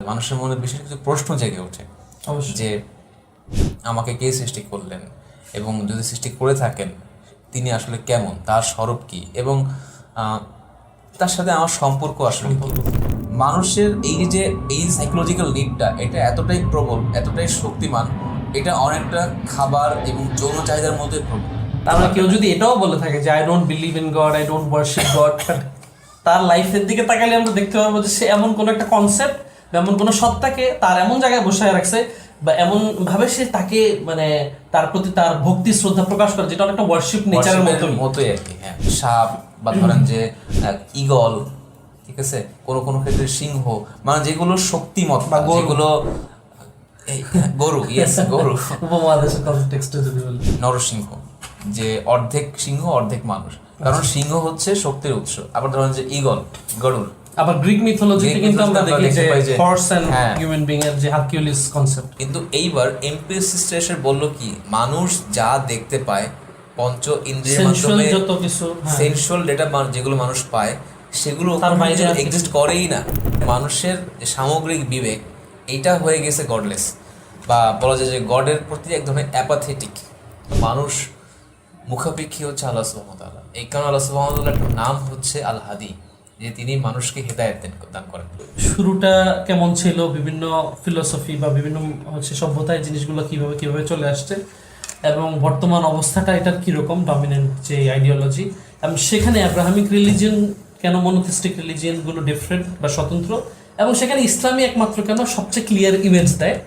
মানুষের মনে বিশেষ কিছু প্রশ্ন জেগে ওঠে যে আমাকে কে সৃষ্টি করলেন, এবং যদি সৃষ্টি করে থাকেন তিনি আসলে কেমন, তার স্বরূপ কি, এবং তার সাথে আমার সম্পর্ক আসলে কি। মানুষের এই সাইকোলজিক্যাল নিডটা এটা এতটাই প্রবল, এতটাই শক্তিমান, এটা অনেকটা খাবার এবং যৌন চাহিদার মধ্যে প্রবল। আমরা কেউ যদি এটাও বলে থাকে যে I don't believe in god, I don't worship god, তার লাইফের দিকে তাকালে আমরা দেখতে পারবো যে সে এমন কোনো একটা কনসেপ্ট বা এমন কোনো সত্তাকে তার এমন জায়গায় বসায় রাখছে, বা এমন ভাবে সে তাকে মানে তার প্রতি তার ভক্তি শ্রদ্ধা প্রকাশ করে, যেটা অনেকটা ওয়ার্শিপ নেচারের মতোই আর কি। হ্যাঁ, সাপ বা ধরেন যে ঈগল, ঠিক আছে, কোনো কোনো ক্ষেত্রে সিংহ, মানে যেগুলো শক্তিমত বা যেগুলো গরু, ইয়েস গরু, উপমহাদেশের কনটেক্সটে যদি বলি নরসিংহ, যে অর্ধেক সিংহ অর্ধেক মানুষ, কারণ সিংহ হচ্ছে শক্তির উৎস। আবার ধরেন যে ঈগল, গরুর। আবার গ্রিক মিথোলজিতে কিন্তু আমরা দেখি যে হর্স এন্ড হিউম্যান বিং এর যে হারকিউলিস কনসেপ্ট। কিন্তু এইবার এমপিএসসি এসে বলল কি, মানুষ যা দেখতে পায় পঞ্চ ইন্দ্রিয়ের মাধ্যমে, যত কিছু সেন্সুয়াল ডেটা যেগুলো মানুষ পায় সেগুলো তার বাইরে এক্সিস্ট করেই না। মানুষের সামগ্রিক বিবেক এইটা হয়ে গেছে গডলেস, বা বলা যায় যে গডের প্রতি এক ধরনের অ্যাপাথেটিক। মানুষ মুখাপেক্ষী হচ্ছে আল্লাহ সুবহানাহু ওয়া তাআলা। এই কারণে আল্লাহ সুবহানাহু ওয়া তাআলার নাম হচ্ছে আল হাদি, যে তিনি মানুষকে হেদায়েত দান করেন। শুরুটা কেমন ছিল, বিভিন্ন ফিলোসফি বা বিভিন্ন হচ্ছে সভ্যতায় জিনিসগুলো কিভাবে চলে আসছে, এবং বর্তমান অবস্থাটা এটার কিরকম ডমিনেন্ট যে আইডিওলজি, এবং সেখানে আব্রাহামিক রিলিজিয়ন কেন, মনোথিস্টিক রিলিজিয়নগুলো ডিফারেন্ট বা স্বতন্ত্র, এবং সেখানে ইসলামী একমাত্র কেন সবচেয়ে ক্লিয়ার ইমেজ দেয়।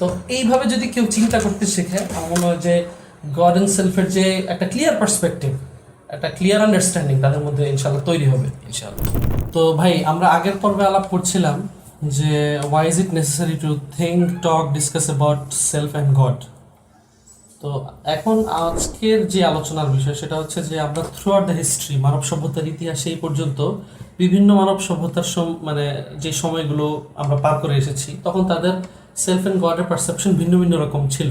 তো এইভাবে যদি কেউ চিন্তা করতে শেখে, আমার মনে হয় যে গড এন্ড সেলফের যে একটা ক্লিয়ার পার্সপেক্টিভ, একটা ক্লিয়ার আন্ডারস্ট্যান্ডিং তাদের মধ্যে ইনশাআল্লাহ তৈরি হবে ইনশাআল্লাহ। তো ভাই, আমরা আগের পর্বে আলাপ করছিলাম যে why is it necessary to think, talk, discuss about self and God. তো এখন আজকের যে আলোচনার বিষয় সেটা হচ্ছে যে আমরা থ্রু আউট দ্য হিস্ট্রি, মানব সভ্যতার ইতিহাসে এই পর্যন্ত বিভিন্ন মানব সভ্যতার মানে যে সময়গুলো আমরা পার করে এসেছি, তখন তাদের সেলফ অ্যান্ড গডের পারসেপশন ভিন্ন ভিন্ন রকম ছিল।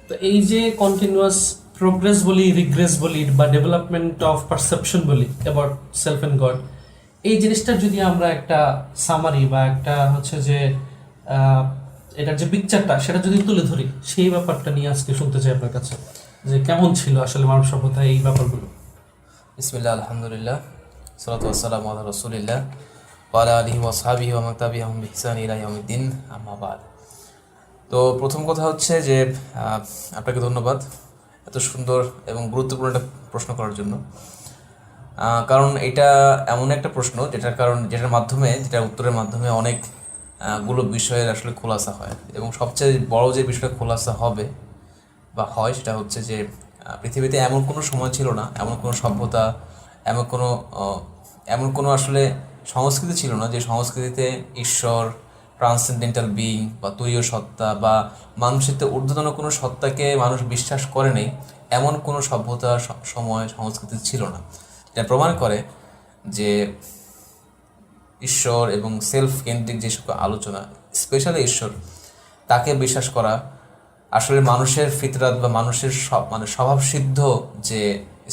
তো এই যে কন্টিনিউয়াস প্রোগ্রেস বলি, রিগ্রেস বলি, বা ডেভেলপমেন্ট অফ পারসেপশন বলি অ্যাবাউট সেলফ অ্যান্ড গড, এই জিনিসটা যদি আমরা একটা সামারি বা একটা হচ্ছে যে এটার যে পিকচারটা সেটা যদি তুলে ধরি, সেই ব্যাপারটা নিয়ে আজকে শুনতে চাই আপনার কাছে, যে কেমন ছিল আসলে মানব সভ্যতায় এই ব্যাপারগুলো। বিসমিল্লাহ, আলহামদুলিল্লাহ, সালাতু ওয়াসসালামু আলা রাসূলিল্লাহ ওয়া আলা আলিহি ওয়া সাহবিহি ওয়া মান তাবিআহুম বিইহসান ইলা ইয়াউমিদ্দিন, আম্মা বাদ। তো প্রথম কথা হচ্ছে যে আপনাকে ধন্যবাদ এত সুন্দর এবং গুরুত্বপূর্ণ একটা প্রশ্ন করার জন্য। কারণ এটা এমন একটা প্রশ্ন যেটার মাধ্যমে, যেটার উত্তরের মাধ্যমে অনেক গুলো বিষয়ের আসলে খোলাসা হয়, এবং সবচেয়ে বড় যে বিষয়টা খোলাসা হবে বা হয় সেটা হচ্ছে যে পৃথিবীতে এমন কোনো সময় ছিল না, এমন কোনো সভ্যতা, এমন কোনো আসলে সংস্কৃতি ছিল না যে সংস্কৃতিতে ঈশ্বর, ট্রান্সেন্ডেন্টাল বিইং বা তুরীয় সত্তা বা মানুষের ঊর্ধ্বতন কোনো সত্তাকে মানুষ বিশ্বাস করে নেই, এমন কোনো সভ্যতা, সময়, সংস্কৃতি ছিল না। এটা প্রমাণ করে যে ঈশ্বর এবং সেলফ কেন্দ্রিক যে সকল আলোচনা, স্পেশালি ঈশ্বর, তাকে বিশ্বাস করা আসলে মানুষের ফিতরাত বা মানুষের মানে স্বভাবসিদ্ধ যে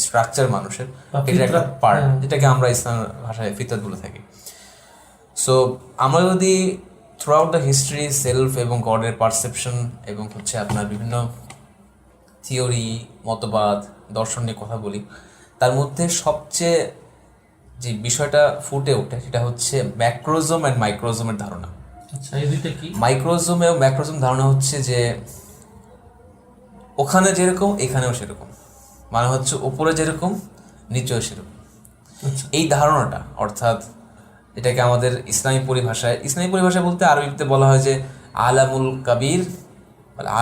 স্ট্রাকচার মানুষের, এটা একটা পার্ট, যেটাকে আমরা ইসলাম ভাষায় ফিতরাত বলে থাকি। সো আমরা যদি through out the history self এবং গডের পারসেপশন এবং হচ্ছে আপনার বিভিন্ন থিওরি, মতবাদ, দর্শন নিয়ে কথা বলি, তার মধ্যে সবচেয়ে যে বিষয়টা ফুটে ওঠে সেটা হচ্ছে ম্যাক্রোজোম অ্যান্ড মাইক্রোজোমের ধারণা। আচ্ছা, এই দুইটা কি? মাইক্রোজোম এবং ম্যাক্রোজোম ধারণা হচ্ছে যে ওখানে যেরকম এখানেও সেরকম, মানে হচ্ছে উপরে যেরকম নিচেও সেরকম। এই ধারণাটা, অর্থাৎ এটাকে আমাদের ইসলামী পরিভাষায় বলতে আরবিতে বলা হয় যে আলামুল কাবির,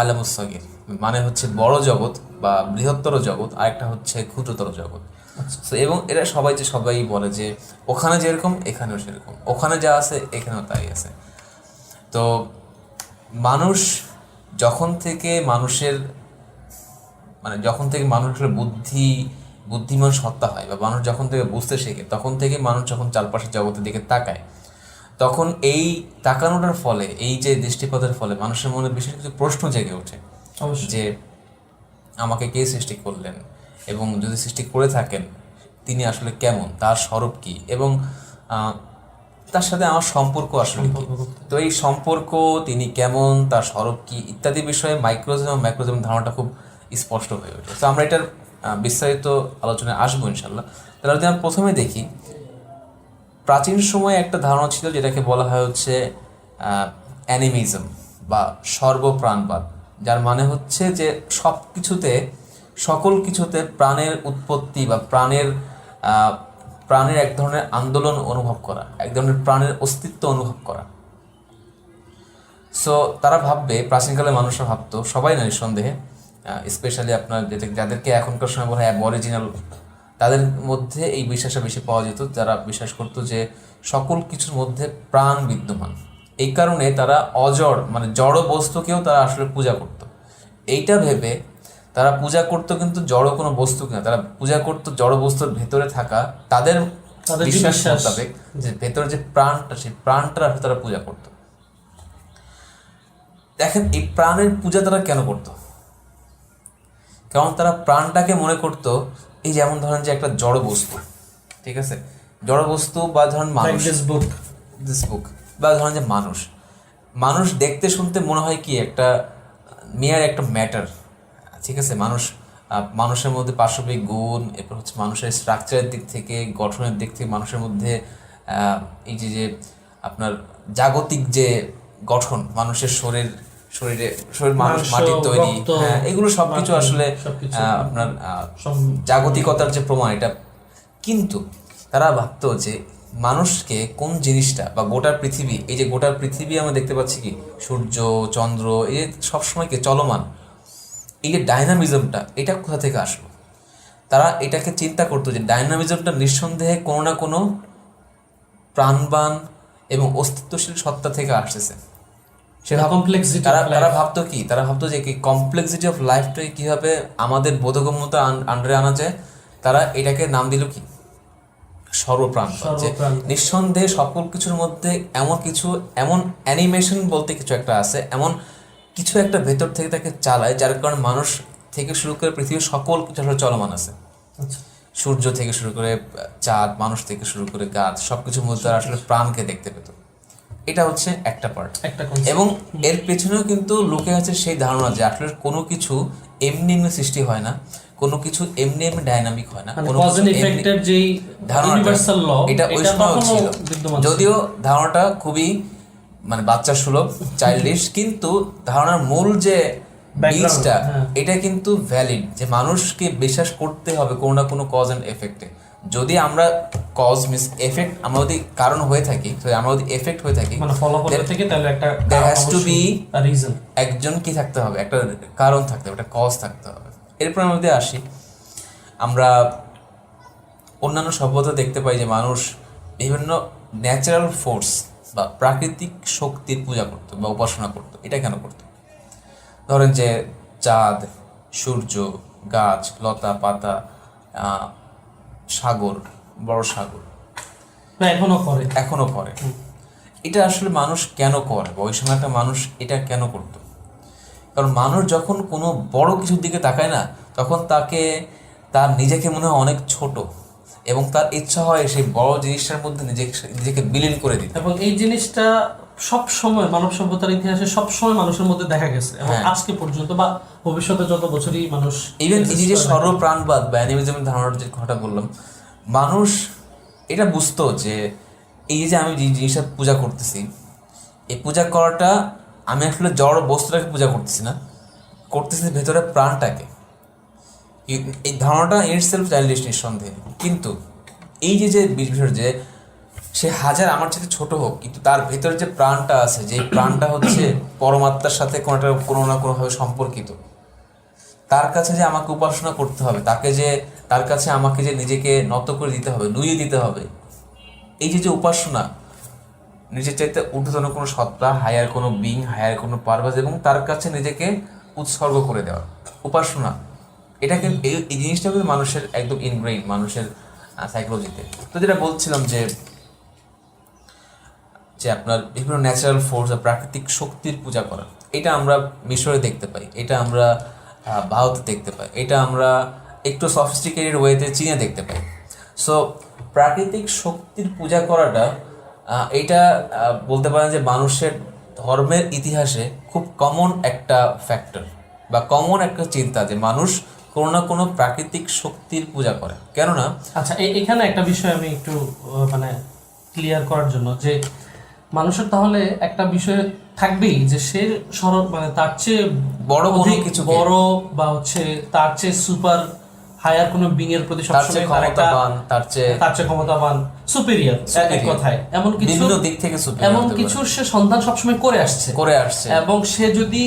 আলামুল সগীর, মানে হচ্ছে বড় জগৎ বা বৃহত্তর জগৎ, আর একটা হচ্ছে ক্ষুদ্রতর জগৎ। এবং এরা সবাই বলে যে ওখানে যেরকম এখানেও সেরকম, ওখানে যা আছে এখানেও তাই আছে। তো মানুষ যখন থেকে মানুষের বুদ্ধিমান সত্তা হয়, বা মানুষ যখন থেকে বুঝতে শেখে, তখন থেকে মানুষ যখন চারপাশের জগতের দিকে তাকায়, তখন এই তাকানোটার ফলে, এই যে দৃষ্টিপাতের ফলে মানুষের মনে বিশেষ কিছু প্রশ্ন জেগে ওঠে যে আমাকে কে সৃষ্টি করলেন, এবং যদি সৃষ্টি করে থাকেন তিনি আসলে কেমন, তার স্বরূপ কি, এবং তার সাথে আমার সম্পর্ক আসলে কি। তো এই সম্পর্ক, তিনি কেমন, তার স্বরূপ কি ইত্যাদি বিষয়ে মাইক্রোজম এবং ম্যাক্রোজম ধারণাটা খুব স্পষ্ট হয়ে ওঠে। তো আমরা এটার বিস্তারিত আলোচনায় আসবো ইনশাল্লাহ। তাহলে যদি আমরা প্রথমে দেখি, প্রাচীন সময়ে একটা ধারণা ছিল যেটাকে বলা হয় হচ্ছে অ্যানিমিজম বা সর্বপ্রাণবাদ, যার মানে হচ্ছে যে সব কিছুতে, সকল কিছুতে প্রাণের উৎপত্তি বা প্রাণের এক ধরনের আন্দোলন অনুভব করা, এক ধরনের প্রাণের অস্তিত্ব অনুভব করা। সো তারা ভাববে, প্রাচীনকালে মানুষরা ভাবতো, সবাই না নিঃসন্দেহে, স্পেশালি আপনার যাদেরকে এখনকার সময় বলা হয় অ্যাবরিজিনাল, তাদের মধ্যে এই বিশ্বাসটা বেশি পাওয়া যেত, যারা বিশ্বাস করতো যে সকল কিছুর মধ্যে প্রাণ বিদ্যমান। এই কারণে তারা অজড় মানে জড় বস্তুকেও তারা আসলে পূজা করত। এইটা ভেবে তারা পূজা করতো কিন্তু জড় কোনো বস্তু কিনা, তারা পূজা করতো জড় বস্তুর ভেতরে থাকা তাদের বিশ্বাস মোতাবেক যে ভেতরে যে প্রাণটা, সেই প্রাণটা আসলে তারা পূজা করতো। দেখেন, এই প্রাণের পূজা তারা কেন করতো? কারণ তারা প্রাণটাকে মনে করতো, এই যেমন ধরেন যে একটা জড় বস্তু, ঠিক আছে, জড় বস্তু বা ধরেন মানুষ, দিস বুক, বা ধরেন যে মানুষ দেখতে শুনতে মনে হয় কি একটা মেয়ার একটা ম্যাটার, ঠিক আছে। মানুষের মধ্যে পাশবিক গুণ, এরপর হচ্ছে মানুষের স্ট্রাকচারের দিক থেকে, গঠনের দিক থেকে, মানুষের মধ্যে এই যে আপনার জাগতিক যে গঠন, মানুষের শরীরে মানুষ মাটির তৈরি, হ্যাঁ, এগুলো সবকিছু আসলে আপনার জাগতিকতার যে প্রমাণ এটা। কিন্তু তারা ভাবতো যে মানুষকে কোন জিনিসটা বা গোটা পৃথিবী, এই যে গোটা পৃথিবী আমরা দেখতে পাচ্ছি কি, সূর্য চন্দ্র, এই যে সবসময় কি চলমান, এই যে ডাইনামিজমটা, এটা কোথা থেকে আসলো? তারা এটাকে চিন্তা করতো যে ডাইনামিজমটা নিঃসন্দেহে কোনো না কোনো প্রাণবান এবং অস্তিত্বশীল সত্তা থেকে আসতেছে। তারা ভাবতো কি, তারা ভাবতো যে কমপ্লেক্সিটি অফ লাইফটাকে কিভাবে আমাদের বোধগম্যতা আন্ডারে আনা যায়। তারা এটাকে নাম দিল কি, সর্বপ্রাণ। নিঃসন্দেহে সকল কিছুর মধ্যে এমন অ্যানিমেশন বলতে কিছু একটা আছে, এমন কিছু একটা ভেতর থেকে তাকে চালায়, যার কারণে মানুষ থেকে শুরু করে পৃথিবীর সকল কিছু আসলে চলমান আছে। সূর্য থেকে শুরু করে চাঁদ, মানুষ থেকে শুরু করে গাছ, সবকিছুর মধ্যে আসলে প্রাণকে দেখতে পেত। এটা হচ্ছে একটা পার্ট। এবং এর পেছনেও কিন্তু লুকে আছে সেই ধারণা যে আসলে কোনো কিছু এমনি এমনি সৃষ্টি হয় না, কোনো কিছু এমনি এমনি ডাইনামিক হয় না, কোনো এটা ওই সময় ছিল। যদিও ধারণাটা খুবই মানে বাচ্চা সুলভ, চাইল্ডিশ, কিন্তু ধারণার মূল যে বীজটা, এটা কিন্তু ভ্যালিড, যে মানুষকে বিশ্বাস করতে হবে কোনো না কোনো কজ অ্যান্ড এফেক্টে। যদি আমরা কজ মিস এফেক্ট, আমরা যদি কারণ হয়ে থাকি, আমরা যদি এফেক্ট হয়ে থাকি, মানে ফলাফল থেকে, তাহলে একটা there has to be reason, একজন কি থাকতে হবে, একটা কারণ থাকতে হবে, একটা কজ থাকতে হবে। এরপর আমরা যদি আসি, আমরা অন্যান্য সভ্যতা দেখতে পাই যে মানুষ বিভিন্ন ন্যাচারাল ফোর্স বা প্রাকৃতিক শক্তির পূজা করতো বা উপাসনা করতো। এটা কেন করতো? ধরেন যে চাঁদ, সূর্য, গাছ, লতা পাতা, সাগর, বড় সাগর, এখনো করে। এটা আসলে মানুষ কেন করে, বা ওই সময় একটা মানুষ এটা কেন করতো? কারণ মানুষ যখন কোনো বড় কিছুর দিকে তাকায় না, তখন তার নিজেকে মনে হয় অনেক ছোট, এবং তার ইচ্ছা হয় সেই বড় জিনিসটার মধ্যে নিজেকে বিলীন করে দিতে। এবং এই জিনিসটা সব সময় মানব সভ্যতার ইতিহাসে সব সময় মানুষের মধ্যে দেখা গেছে, এবং আজকে পর্যন্ত বা ভবিষ্যতে যত বছরই মানুষ, ইভেন এই যে সর্বপ্রাণবাদ বা অ্যানিমিজমের ধারণার যে কথা বললাম, মানুষ এটা বুঝতো যে এই যে আমি যে জিনিসটা পূজা করতেছি, এই পূজা করাটা আমি আসলে জড় বস্তুটাকে পূজা করতেছি না, করতেছি ভেতরে প্রাণটাকে। এই ধারণাটা ইটসেলফ চাইল্ডিশ নিঃসন্দেহে। কিন্তু এই যে বিষয় যে সে হাজার আমার সাথে ছোট হোক, কিন্তু তার ভেতরে যে প্রাণটা আছে, যে প্রাণটা হচ্ছে পরমাত্মার সাথে কোনো না কোনোভাবে সম্পর্কিত, তার কাছে যে আমাকে উপাসনা করতে হবে, তার কাছে আমাকে যে নিজেকে নত করে দিতে হবে, নুইয়ে দিতে হবে, এই যে উপাসনা, নিজের চাইতে ঊর্ধ্বতন কোনো সত্তা, হায়ার কোনো বিং, হায়ার কোনো পারপাস, এবং তার কাছে নিজেকে উৎসর্গ করে দেওয়া, উপাসনা, এটা কিন্তু এই জিনিসটা কিন্তু মানুষের একদম ইনগ্রেইন, মানুষের সাইকোলজিতে। তো যেটা বলছিলাম যে আপনার বিভিন্ন ন্যাচারাল ফোর্স বা প্রাকৃতিক শক্তির পূজা করা, এটা আমরা মিশরে দেখতে পাই, এটা আমরা ভারতে দেখতে পাই, এটা আমরা একটু সফিস্টিকেটেড ওয়েতে চীনে দেখতে পাই। সো প্রাকৃতিক শক্তির পূজা করাটা এইটা বলতে পারেন যে মানুষের ধর্মের ইতিহাসে খুব কমন একটা ফ্যাক্টর বা কমন একটা চিন্তা যে মানুষ কোনো না কোনো প্রাকৃতিক শক্তির পূজা করে। কেননা আচ্ছা, এখানে একটা বিষয় আমি একটু মানে ক্লিয়ার করার জন্য, যে মানুষের তাহলে একটা বিষয় থাকবেই যে সে মানে তার চেয়ে বড় কোনো অধিক কিছু বড় বা হচ্ছে তার চেয়ে সুপার হায়ার কোনো বিং এর প্রতি সবসময় তার একটা তার চেয়ে ক্ষমতাবান সুপিরিয়র, এক কথায় এমন কিছু বিভিন্ন দিক থেকে এমন কিছু সে সন্ধান সবসময় করে আসছে এবং সে যদি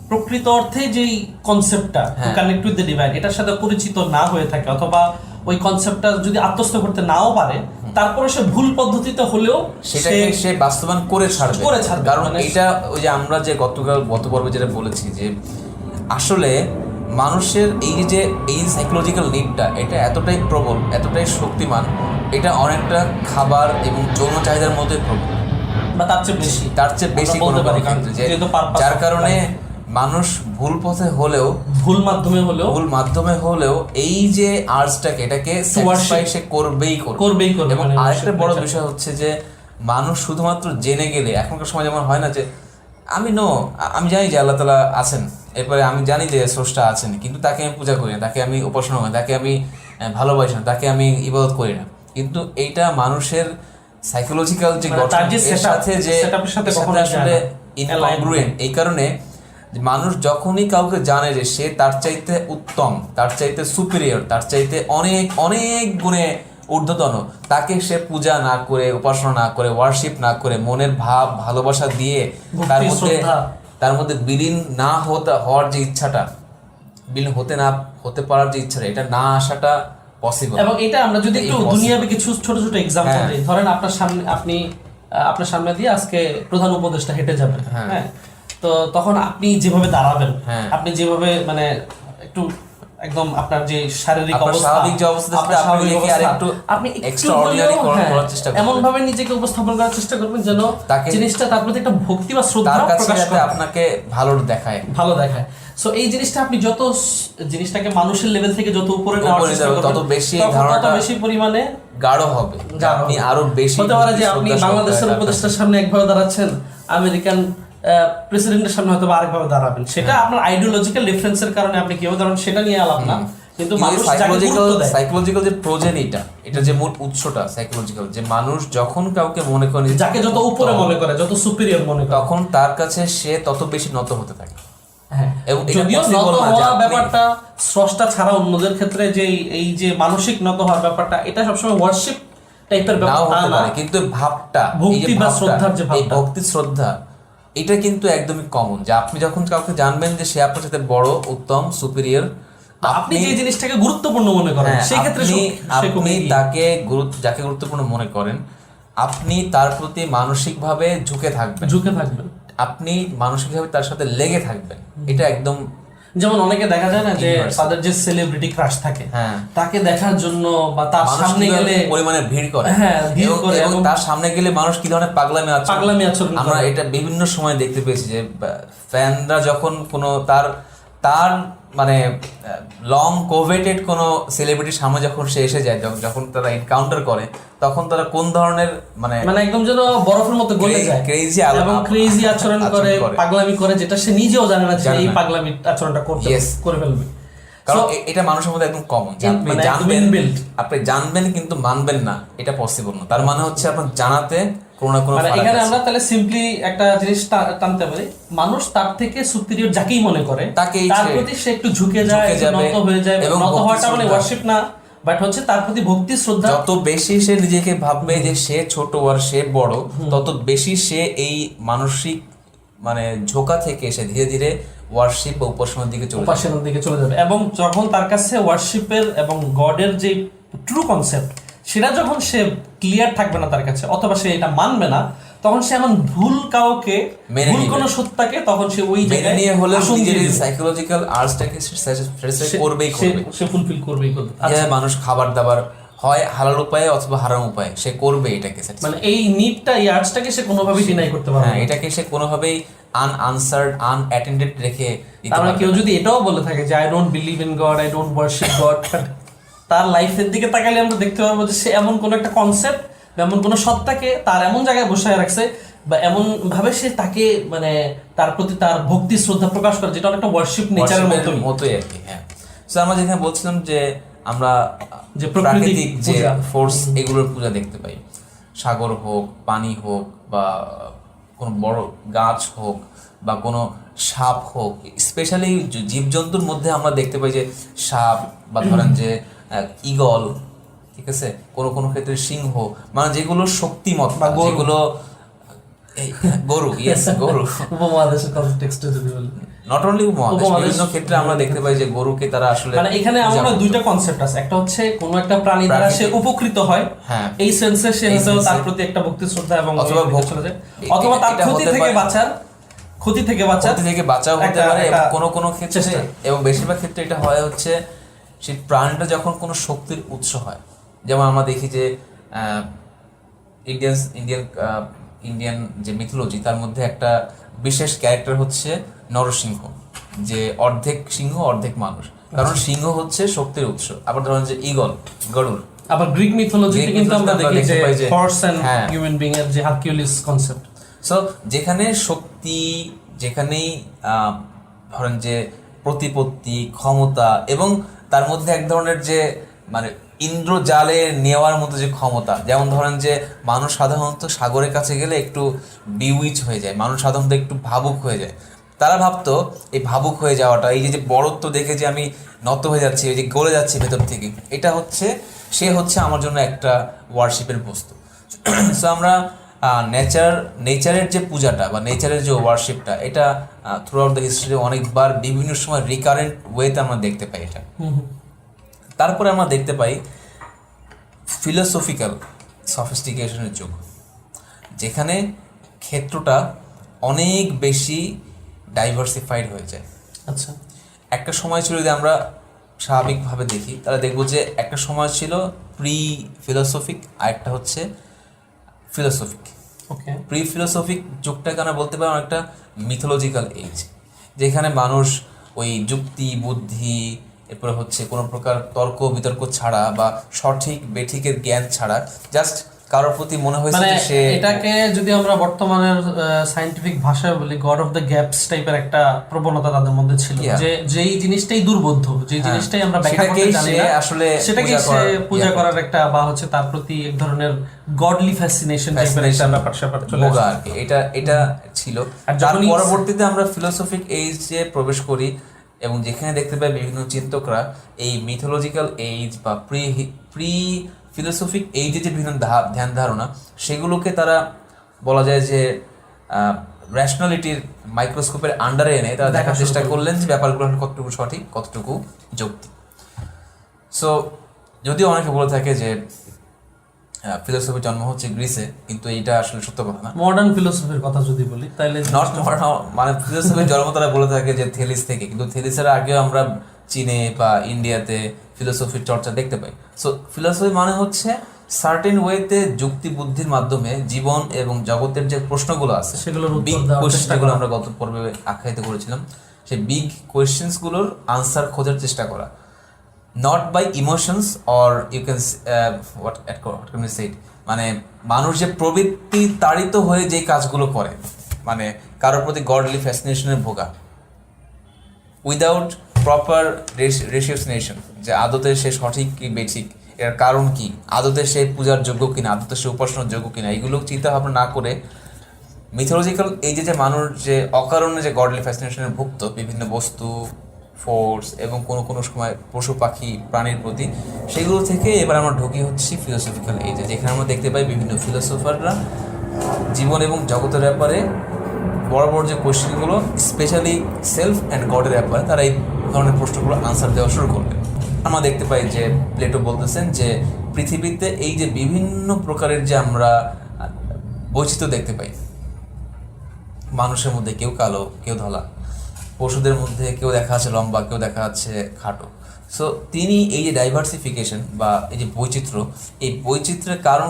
প্রকৃত অর্থে যেই কনসেপ্টটা কানেক্ট উইথ দ্য ডিভাইন এটার সাথে পরিচিত না হয়ে থাকে অথবা ওই কনসেপ্টটা যদি আত্মস্থ করতে নাও পারে, তারপরে সে ভুল পদ্ধতিতে হলেও সেটাকে সে বাস্তবায়ন করে ছাড়বে। কারণ এটা ওই যে আমরা যে গত পর্বে যেটা বলেছি যে আসলে মানুষের এই সাইকোলজিক্যাল নিডটা এটা এতটাই প্রবল, এতটাই শক্তিমান, এটা অনেকটা খাবার এবং যৌন চাহিদার মধ্যে প্রবল বা তার চেয়ে বেশি কোনো ক্ষেত্রে, যার কারণে মানুষ ভুল পথে হলেও ভুল মাধ্যমে হলেও এই যে আর্টসটাকে এটাকে স্যাটিসফাই সে করবেই করবে। এবং আরেকটা বড় বিষয় হচ্ছে যে মানুষ শুধুমাত্র জেনে গেলে, এখনকার সময় যেমন হয় না যে আমি জানি যে আল্লাহ তাআলা আছেন, এরপরে আমি জানি যে স্রষ্টা আছেন, কিন্তু তাকে আমি পূজা করি না, তাকে আমি উপাসনা করি না, তাকে আমি ভালোবাসি না, তাকে আমি ইবাদত করি না। কিন্তু এইটা মানুষের সাইকোলজিক্যাল যে গঠন এর সাথে যে আসলে ইনকংগ্রুয়েন্ট। এই কারণে মানুষ যখনই কাউকে জানে যে সে তার চাইতে উত্তম, তার চাইতে সুপিরিয়র, তার চাইতে অনেক অনেক গুণে ঊর্ধ্বতন, তাকে সে পূজা না করে, উপাসনা না করে, ওয়ার্শিপ না করে, মনের ভাব ভালোবাসা দিয়ে তার মধ্যে বিলীন না হওয়ার যে ইচ্ছাটা, বিলীন হতে পারার যে ইচ্ছাটা, এটা না আসাটা পসিবল। এবং এটা আমরা যদি একটু দুনিয়াবি কিছু ছোট ছোট এক্সাম্পল দিই, ধরেন আপনার সামনে দিয়ে আজকে প্রধান উপদেষ্টা হেঁটে যাবেন, হ্যাঁ, তো তখন আপনি যেভাবে দাঁড়াবেন, আপনি যেভাবে মানে একটু একদম আপনার যে শারীরিক অবস্থা, আপনি এমন ভাবে নিজেকে উপস্থাপন করার চেষ্টা করবেন যেন জিনিসটা তার প্রতি একটা ভক্তি বা শ্রদ্ধা প্রকাশ করে, আপনাকে ভালো দেখায়। সো এই জিনিসটা আপনি যত জিনিসটাকে মানুষের লেভেল থেকে যত উপরে নেওয়ার চেষ্টা করবেন, তত বেশি পরিমাণে গাঢ় হবে। আপনি আরো বেশি হতে পারে যে আপনি বাংলাদেশের উপদেষ্টার সামনে একভাবে দাঁড়াচ্ছেন, আমেরিকান প্রেসিডেন্টের সামনে হয়তো আরেকভাবে দাঁড়াবেন। সেটা আপনার আইডিওলজিক্যাল ডিফারেন্সের কারণে আপনি কিভাবে দাঁড়ান সেটা নিয়ে আলাপ না, কিন্তু মানুষ সাইকোলজিক্যাল যে প্রোজেনিটা, এটা যে মূল উৎসটা সাইকোলজিক্যাল, যে মানুষ যখন কাউকে মনে করে, যাকে যত উপরে মনে করে, যত সুপিরিয়র মনে করে, তখন তার কাছে সে তত বেশি নত হতে থাকে। যদিও নত হওয়া ব্যাপারটা স্রষ্টা ছাড়া অন্যদের ক্ষেত্রে যে এই যে মানসিক নত হওয়ার ব্যাপারটা, এটা সবসময় ওয়ার্শিপ টাইপের ব্যাপার না, কিন্তু ভাবটা, ভক্তি বা শ্রদ্ধার যে ভাবটা, ভক্তি শ্রদ্ধা, এটা কিন্তু একদমই কমন। যে আপনি যখন কাউকে জানবেন যে সে আপনার সাথে বড়, উত্তম, সুপিরিয়র, আপনি যে জিনিসটাকে গুরুত্বপূর্ণ মনে করেন, সেই ক্ষেত্রে আপনি যাকে গুরুত্বপূর্ণ মনে করেন, আপনি তার প্রতি মানসিকভাবে ঝুঁকে থাকবেন, আপনি মানসিকভাবে তার সাথে লেগে থাকবেন। এটা একদম, যেমন অনেকে দেখা যায় না যে তাদের যে সেলিব্রিটি ক্রাশ থাকে, তাকে দেখার জন্য বা তার সামনে গেলে পরিমাণে ভিড় করে, এবং তার সামনে গেলে মানুষ কি ধরনের পাগলামি আচরণ আমরা এটা বিভিন্ন সময় দেখতে পেয়েছি। যে ফ্যানরা যখন কোনো তার মানে লং কোভেটেড কোনো সেলিব্রিটির সামনে যখন সে এসে যায়, যখন তারা এনকাউন্টার করে, তখন তারা কোন ধরনের মানে একদম যেন বরফের মতো গলে যায়, ক্রেজি আচরণ করে, পাগলামি করে, যেটা সে নিজেও জানে না যে এই পাগলামি আচরণটা করে ফেলবে। কারণ এটা মানুষের মধ্যে একদম কমন, যে আপনি জানবেন কিন্তু মানবেন না, এটা পসিবল না। তার মানে হচ্ছে আপনার জানাতে কোনো না কোনো, এখানে আমরা তাহলে সিম্পলি একটা জিনিস টানতে পারি, মানুষ তার থেকে সুপিরিয়র যাকেই মনে করে তার প্রতি সে একটু ঝুঁকে যায়, নত হয়ে যায়। এবং নত হওয়াটা মানে ওয়ার্শিপ না, বাট হচ্ছে তার প্রতি ভক্তি শ্রদ্ধা। যত বেশি সে নিজেকে ভাববে যে সে ছোট আর সে বড়, তত বেশি সে এই মানসিক মানে ঝোঁকা থেকে সে ধীরে ধীরে ওয়ার্শিপ বা উপাসনার দিকে চলে যাবে। এবং যখন তার কাছে ওয়ার্শিপের এবং গডের যে ট্রু কনসেপ্ট, সেটা যখন সে ক্লিয়ার থাকবে না তার কাছে, অথবা সে এটা মানবে না, তখন সে এমন ভুল কাউকে, ভুল কোনো সত্তাকে, তখন সে ওই জায়গায় নিয়ে হলে নিজের সাইকোলজিক্যাল আর্টসটাকে সে ফুলফিল করবেই করবে। মানুষ খাবার দাবার হয় হালাল উপায়ে অথবা হারাম উপায়ে সে করবে, এটাকে মানে এই নিডটা, এই আর্টসটাকে সে কোনোভাবেই ডিনাই করতে পারবে না, এটাকে সে কোনোভাবেই আনআনসার্ড, আনঅ্যাটেন্ডেড রেখে দিতে পারবে না। কেউ যদি এটাও বলে থাকে যে I don't believe in god, I don't worship god, তার লাইফের দিকে তাকালে আমরা দেখতে পারবো যে সে এমন কোন একটা কনসেপ্ট এমন কোনো সত্তাকে তার এমন জায়গায় বসায় রাখছে বা এমন ভাবে সে তাকে মানে তার প্রতি তার ভক্তি শ্রদ্ধা প্রকাশ করে, যেটা অনেকটা ওয়ার্শিপ নেচারের মতোই আর কি। হ্যাঁ, তো আমরা যেখানে বলছিলাম যে আমরা যে প্রাকৃতিক যে পূজা, ফোর্স এগুলোর পূজা দেখতে পাই, সাগর হোক, পানি হোক, বা কোনো বড় গাছ হোক, বা কোনো সাপ হোক। স্পেশালি জীবজন্তুর মধ্যে আমরা দেখতে পাই যে সাপ, বা ধরেন যে ঈগল, ঠিক আছে, কোনো কোনো ক্ষেত্রে সিংহ, মানে যেগুলো শক্তিমত, বা যেগুলো গরু, ইয়েস গরু, উপমহাদেশের কনটেক্সটে যদি বলি, নট অনলি উপমহাদেশ, বিভিন্ন ক্ষেত্রে আমরা দেখতে পাই যে গরুকে তারা আসলে, মানে এখানে আমার দুইটা কনসেপ্ট আছে। একটা হচ্ছে কোন একটা প্রাণী দ্বারা সে উপকৃত হয়, হ্যাঁ, এই সেন্সে সে হয়তো তার প্রতি একটা ভক্তি শ্রদ্ধা এবং অথবা অথবা তার ক্ষতি থেকে বাঁচার ক্ষতি থেকে বাঁচাও হতে পারে। এবং কোনো কোনো ক্ষেত্রে, এবং বেশিরভাগ ক্ষেত্রে এটা হয় হচ্ছে সেই প্রাণীটা যখন কোনো শক্তির উৎস হয়। যেমন আমরা দেখি যে ইন্ডিয়ান যে মিথোলজি, তার মধ্যে একটা বিশেষ ক্যারেক্টার হচ্ছে নরসিংহ, যে অর্ধেক সিংহ অর্ধেক মানুষ, কারণ সিংহ হচ্ছে শক্তির উৎস। আবার ধরেন যে ঈগল, গরুর। আবার গ্রিক মিথোলজিতে কিন্তু আমরা দেখি যে হর্স এন্ড হিউম্যান বিং এর যে হারকিউলিস কনসেপ্ট। সো যেখানে শক্তি, যেখানেই ধরেন যে প্রতিপত্তি, ক্ষমতা, এবং তার মধ্যে এক ধরনের যে মানে ইন্দ্রজালে নেওয়ার মতো যে ক্ষমতা, যেমন ধরেন যে মানুষ সাধারণত সাগরের কাছে গেলে একটু বিউইচ হয়ে যায়, মানুষ সাধারণত একটু ভাবুক হয়ে যায়। তারা ভাবতো এই ভাবুক হয়ে যাওয়াটা, এই যে বড়ত্ব দেখে যে আমি নত হয়ে যাচ্ছি, এই যে গলে যাচ্ছি ভেতর থেকে, এটা হচ্ছে সে হচ্ছে আমার জন্য একটা ওয়ার্শিপের বস্তু। সো আমরা নেচারের যে পূজাটা বা নেচারের যে ওয়ার্শিপটা, এটা থ্রু আউট দ্য হিস্ট্রি অনেকবার বিভিন্ন সময় রিকারেন্ট ওয়েতে আমরা দেখতে পাই এটা। তারপরে আমরা দেখতে পাই ফিলোসফিক্যাল সফিস্টিকেশনের যুগ, যেখানে ক্ষেত্রটা অনেক বেশি ডাইভার্সিফাইড হয়ে যায়। আচ্ছা, একটা সময় ছিল, যদি আমরা স্বাভাবিকভাবে দেখি তাহলে দেখবো যে একটা সময় ছিল প্রি ফিলোসফিক, আর একটা হচ্ছে ফিলোসফিক। প্রি ফিলোসফিক যুগটাকে আমরা বলতে পারি অনেকটা মিথোলজিক্যাল এজ, যেখানে মানুষ ওই যুক্তি বুদ্ধি, এরপরে হচ্ছে কোনো প্রকার তর্ক বিতর্ক ছাড়া বা সঠিক বেঠিকের জ্ঞান ছাড়া জাস্ট কারোর প্রতি মনে হয়েছে যে সে, এটাকে যদি আমরা বর্তমানের সায়েন্টিফিক ভাষায় বলি, গড অফ দ্য গ্যাপস টাইপের একটা প্রবণতা তাদের মধ্যে ছিল, যে যেই জিনিসটাই দুর্বোধ্য, যে জিনিসটাই আমরা ব্যাখ্যা করতে জানি না, আসলে সেটাকে সে পূজা করার একটা, বা হচ্ছে তার প্রতি এক ধরনের গডলি ফ্যাসিনেশন টাইপের একটা ব্যাপার চলে আসে আর কি। এটা ছিল। আর পরবর্তীতে আমরা ফিলোসফিক এজে প্রবেশ করি, এবং যেখানে দেখতে পাই বিভিন্ন চিন্তকরা এই মিথোলজিক্যাল এজ বা প্রি ফিলোসফিক এইজে যে বিভিন্ন ধ্যান ধারণা, সেগুলোকে তারা বলা যায় যে র্যাশনালিটির মাইক্রোস্কোপের আন্ডারে এনে তারা দেখার চেষ্টা করলেন যে ব্যাপারগুলো কতটুকু সঠিক, কতটুকু যৌক্তিক। সো যদিও অনেকে বলে থাকে যে ফিলোসফির জন্ম হচ্ছে গ্রিসে, কিন্তু এইটা আসলে সত্য কথা না। মডার্ন ফিলোসফির কথা যদি বলি তাহলে নট মডার্ন, মানে ফিলোসফির জন্ম তারা বলে থাকে যে থেলিস থেকে, কিন্তু থেলিসের আগেও আমরা চীনে বা ইন্ডিয়াতে ফিলোসফির চর্চা দেখতে পাই। সো ফিলোসফি মানে হচ্ছে সার্টেন ওয়েতে যুক্তি বুদ্ধির মাধ্যমে জীবন এবং জগতের যে প্রশ্নগুলো আছে, বিগ কোয়েশ্চেনগুলো আমরা গত পর্বে আখ্যায়িত করেছিলাম, সেই বিগ কোয়েশ্চেন্সগুলোর আনসার খোঁজার চেষ্টা করা, not by emotions or you can what can you say it, মানে মানুষ যে প্রবৃত্তি তাড়িত হয়ে যে কাজগুলো করে, মানে কারোর প্রতি গডলি ফ্যাসিনেশনের ভোগা, উইদাউট প্রপার রেশিওসিনেশন, যে আদতে সে সঠিক কি বেঠিক, এর কারণ কি, আদতে সে পূজার যোগ্য কিনা, আদতে সে উপাসনার যোগ্য কিনা, এগুলো চিন্তা ভাবনা না করে মিথোলজিক্যাল এই যে মানুষ যে অকারণে যে গডলি ফ্যাসিনেশনের ভুক্ত বিভিন্ন বস্তু, ফোর্স, এবং কোনো কোনো সময় পশু পাখি প্রাণীর প্রতি, সেগুলো থেকে এবার আমরা ঢুকি হচ্ছি ফিলোসফিক্যাল এজে, যেখানে আমরা দেখতে পাই বিভিন্ন ফিলোসফাররা জীবন এবং জগতের ব্যাপারে বড় বড় যে কোয়েশ্চেনগুলো, স্পেশালি সেলফ অ্যান্ড গডের ব্যাপারে, তারা এই ধরনের প্রশ্নগুলো আনসার দেওয়া শুরু করবেন। আমরা দেখতে পাই যে প্লেটো বলতেছেন যে পৃথিবীতে এই যে বিভিন্ন প্রকারের যে আমরা বৈচিত্র্য দেখতে পাই, মানুষের মধ্যে কেউ কালো, কেউ ধলা, পশুদের মধ্যে কেউ দেখা যাচ্ছে লম্বা, কেউ দেখা যাচ্ছে খাটো। সো তিনি এই যে ডাইভার্সিফিকেশন বা এই যে বৈচিত্র্য, এই বৈচিত্র্যের কারণ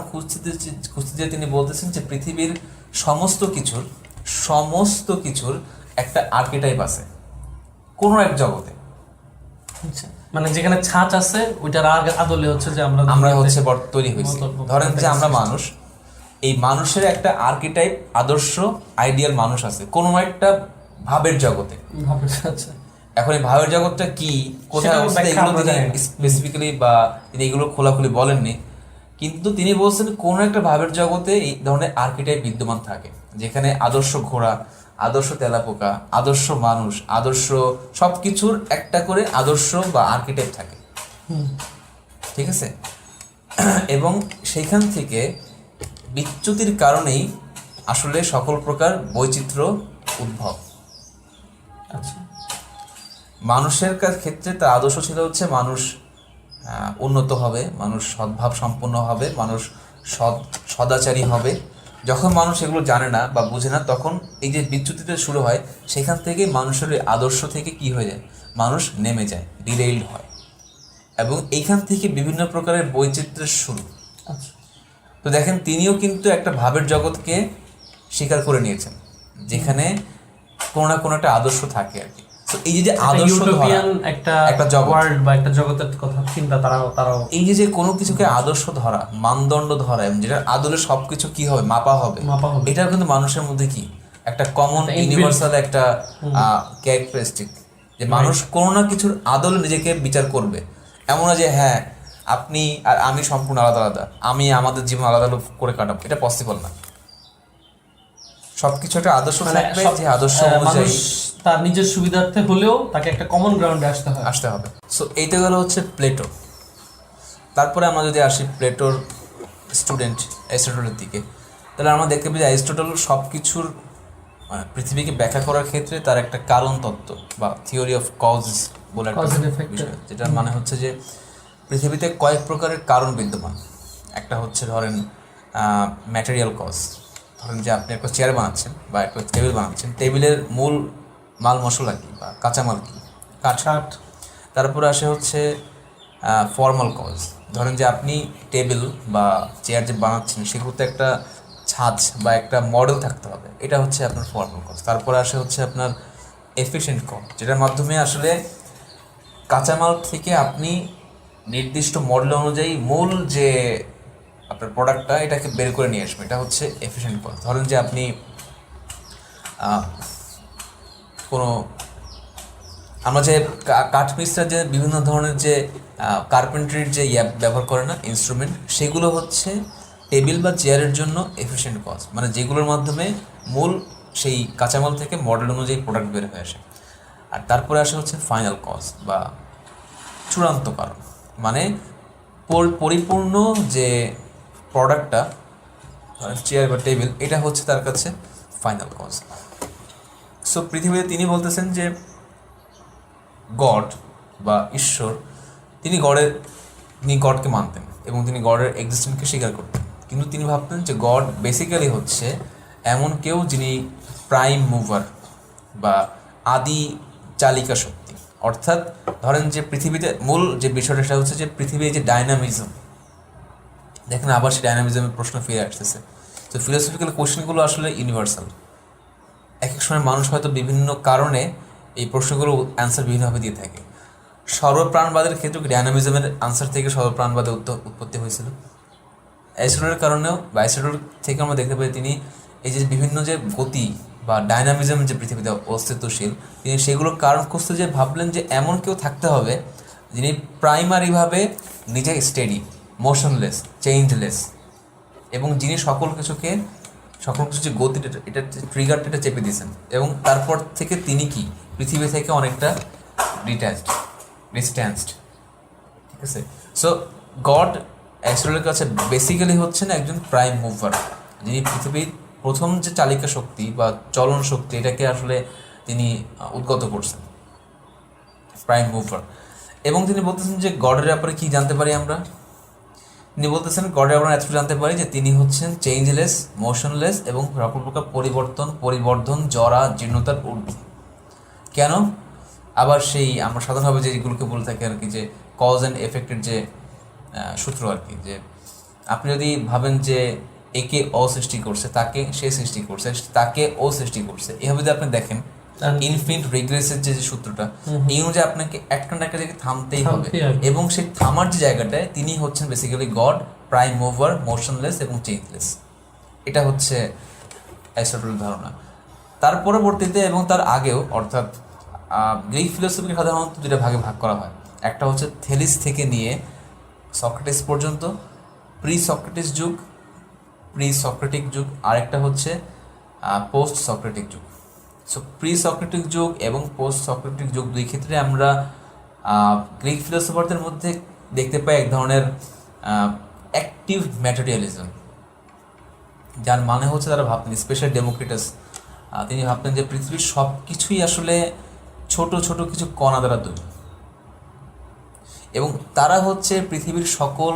খুঁজতে তিনি বলতেছেন যে পৃথিবীর সমস্ত কিছুর একটা আর্কিটাইপ আছে কোনো এক জগতে। মানে যেখানে ছাঁচ আছে ওইটার আদলে হচ্ছে যে আমরা হচ্ছে তৈরি হয়েছি। ধরেন যে আমরা মানুষ, এই মানুষের একটা আর্কিটাইপ, আদর্শ, আইডিয়াল মানুষ আছে কোনো একটা ভাবের জগতে। আচ্ছা, এখন এই ভাবের জগৎটা কি, কোথায় সেটার অবস্থা, ব্যাখ্যা এগুলো আমরা তিনি জানি না। স্পেসিফিক্যালি বা তিনি এগুলো খোলাখুলি বলেননি, কিন্তু তিনি বলছেন কোন একটা ভাবের জগতে এই ধরনের আর্কিটাইপ বিদ্যমান থাকে, যেখানে আদর্শ ঘোড়া, আদর্শ তেলাপোকা, আদর্শ মানুষ, আদর্শ সবকিছুর একটা করে আদর্শ বা আর্কিটাইপ থাকে, ঠিক আছে। এবং সেইখান থেকে বিচ্যুতির কারণেই আসলে সকল প্রকার বৈচিত্র্য উদ্ভব। আচ্ছা, মানুষের ক্ষেত্রে তার আদর্শ ছিল হচ্ছে মানুষ উন্নত হবে, মানুষ সদ্ভাব সম্পন্ন হবে, মানুষ সদাচারী হবে। যখন মানুষ এগুলো জানে না বা বুঝে না, তখন এই যে বিচ্যুতিটা শুরু হয়, সেখান থেকে মানুষের ওই আদর্শ থেকে কি হয়ে যায়, মানুষ নেমে যায়, ডিরেইলড হয়, এবং এইখান থেকে বিভিন্ন প্রকারের বৈচিত্র্যের শুরু। আচ্ছা, তো দেখেন তিনিও কিন্তু একটা ভাবের জগৎকে স্বীকার করে নিয়েছেন, যেখানে কোনো না কোনো একটা আদর্শ থাকে আর কি। তো এই যে আদর্শ ইউটোপিয়ান একটা জগৎ, ওয়ার্ল্ড বা একটা জগতের কথা চিন্তা তারাও এই যে কোনো কিছুকে আদর্শ ধরা, মানদণ্ড ধরা, এবং যেটার আদলে সবকিছু কি হবে, মাপা হবে, এটাও কিন্তু মানুষের মধ্যে কি একটা কমন ইউনিভার্সাল একটা ক্যারেক্টারিস্টিক, যে মানুষ কোনো না কিছুর আদলে নিজেকে বিচার করবে। এমন না যে হ্যাঁ আপনি আর আমি সম্পূর্ণ আলাদা আলাদা, আমি আমাদের জীবন আলাদা আলাদা করে কাটাবো, এটা পসিবল না। সবকিছু একটা আদর্শ থাকবে, যে আদর্শ অনুযায়ী তার নিজের সুবিধার্থে হলেও তাকে একটা কমন গ্রাউন্ডে আসতে হবে। সো এইটা গেল হচ্ছে প্লেটো। তারপরে আমরা যদি আসি প্লেটোর স্টুডেন্ট অ্যারিস্টটলের দিকে, তাহলে আমরা দেখতে পাই যে অ্যারিস্টটল সব কিছুর পৃথিবীকে ব্যাখ্যা করার ক্ষেত্রে তার একটা কারণ তত্ত্ব বা থিওরি অফ কজ বলে একটা বিষয়, যেটার মানে হচ্ছে যে পৃথিবীতে কয়েক প্রকারের কারণ বিদ্যমান। একটা হচ্ছে ধরেন ম্যাটেরিয়াল কজ, ধরেন যে আপনি একটা চেয়ার বানাচ্ছেন বা একটা টেবিল বানাচ্ছেন, টেবিলের মূল মাল মশলা কী বা কাঁচামাল কী, কাঠ। তারপরে আসে হচ্ছে ফর্মাল কজ, ধরেন যে আপনি টেবিল বা চেয়ার যে বানাচ্ছেন সেগুলোতে একটা ছাঁচ বা একটা মডেল থাকতে হবে, এটা হচ্ছে আপনার ফর্মাল কজ। তারপরে আসে হচ্ছে আপনার এফিশিয়েন্ট কজ, যেটার মাধ্যমে আসলে কাঁচামাল থেকে আপনি নির্দিষ্ট মডেল অনুযায়ী মূল যে আপনার প্রোডাক্টটা এটাকে বের করে নিয়ে আসবে, এটা হচ্ছে এফিশিয়েন্ট কজ। ধরেন যে আপনি কোনো আমরা যে কাঠমিস্ত্রা যে বিভিন্ন ধরনের যে কার্পেন্ট্রির যে ব্যবহার করে না ইনস্ট্রুমেন্ট, সেগুলো হচ্ছে টেবিল বা চেয়ারের জন্য এফিশিয়েন্ট কজ, মানে যেগুলোর মাধ্যমে মূল সেই কাঁচামাল থেকে মডেল অনুযায়ী প্রোডাক্ট বের হয়ে আসে। আর তারপরে আসে হচ্ছে ফাইনাল কজ বা চূড়ান্ত কারণ, মানে পরিপূর্ণ যে প্রোডাক্টটা চেয়ার বা টেবিল, এটা হচ্ছে তার কাছে ফাইনাল কজ। সো পৃথিবীতে তিনি বলতেছেন যে গড বা ঈশ্বর, তিনি গডকে মানতেন এবং তিনি গডের এক্সিস্টেন্সকে স্বীকার করতেন, কিন্তু তিনি ভাবতেন যে গড বেসিক্যালি হচ্ছে এমন কেউ যিনি প্রাইম মুভার বা আদি চালিকা শক্তি। অর্থাৎ ধরেন যে পৃথিবীতে মূল যে বিষয়টা সেটা হচ্ছে যে পৃথিবীর যে ডাইনামিজম, দেখেন আবার সেই ডাইনামিজমের প্রশ্ন ফিরে আসতেছে। তো ফিলোসফিক্যাল কোয়েশ্চেনগুলো আসলে ইউনিভার্সাল, এক এক সময় মানুষ হয়তো বিভিন্ন কারণে এই প্রশ্নগুলো অ্যান্সার বিভিন্নভাবে দিয়ে থাকে। সর্বপ্রাণবাদের ক্ষেত্রে ডাইনামিজমের আনসার থেকে সর্বপ্রাণবাদের উৎপত্তি হয়েছিল। অ্যারিস্টটলের কারণেও বা অ্যারিস্টটল থেকে আমরা দেখতে পাই তিনি এই যে বিভিন্ন যে গতি বা ডাইনামিজম যে পৃথিবীতে অস্তিত্বশীল, তিনি সেগুলোর কারণ খুঁজতে যে ভাবলেন যে এমন কেউ থাকতে হবে যিনি প্রাইমারিভাবে নিজে স্টেডি, মোশনলেস, চেঞ্জলেস, এবং যিনি সকল কিছু যে গতিটা, এটা ট্রিগারটা এটা চেপে দিয়েছেন, এবং তারপর থেকে তিনি কি পৃথিবী থেকে অনেকটা ডিস্ট্যান্সড, ঠিক আছে। সো গড অ্যারিস্টটলের কাছে বেসিক্যালি হচ্ছেন একজন প্রাইম মুভার, যিনি পৃথিবীর প্রথম যে চালিকা শক্তি বা চলন শক্তি, এটাকে আসলে তিনি উদ্গত করছেন, প্রাইম মুভার। এবং তিনি বলতেছেন যে গডের ব্যাপারে কি জানতে পারি আমরা, তিনি বলতেছেন গডের ব্যাপারে এতটুকু জানতে পারি যে তিনি হচ্ছেন চেঞ্জলেস, মোশনলেস এবং সকল প্রকার পরিবর্ধন, জরা, জীর্ণতার ঊর্ধ্বে। কেন? আবার সেই আমরা সাধারণভাবে যেগুলোকে বলে থাকি আর কি, যে কজ অ্যান্ড এফেক্টের যে সূত্র আর কি, যে আপনি যদি ভাবেন যে একে অ সৃষ্টি করছে, তাকে সে সৃষ্টি করছে, তাকে ও সৃষ্টি করছে, এভাবে যদি আপনি দেখেন ইনফিনিট রিগ্রেসের যে সূত্রটা, এই অনুযায়ী আপনাকে একটা না একটা জায়গায় থামতেই হবে, এবং সেই থামার যে জায়গাটায় তিনি হচ্ছেন basically god, prime mover, motionless এবং চেঞ্জলেস। এটা হচ্ছে অ্যারিস্টটলের ধারণা। তার পরবর্তীতে এবং তার আগেও, অর্থাৎ গ্রিক ফিলোসফিকে সাধারণত দুটো ভাগে ভাগ করা হয়। একটা হচ্ছে থেলিস থেকে নিয়ে সক্রেটিস পর্যন্ত, প্রি সক্রেটিক যুগ, আরেকটা হচ্ছে পোস্ট সক্রেটিক যুগ। সো প্রি সক্রেটিক যুগ এবং পোস্ট সক্রেটিক যুগ দুই ক্ষেত্রে আমরা গ্রিক ফিলোসফারদের মধ্যে দেখতে পাই এক ধরনের অ্যাক্টিভ ম্যাটেরিয়ালিজম, যার মানে হচ্ছে তারা ভাবতেন, স্পেশাল ডেমোক্রিটাস, তিনি ভাবতেন যে পৃথিবীর সব কিছুই আসলে ছোট ছোট কিছু কণা দ্বারা তৈরি, এবং তারা হচ্ছে পৃথিবীর সকল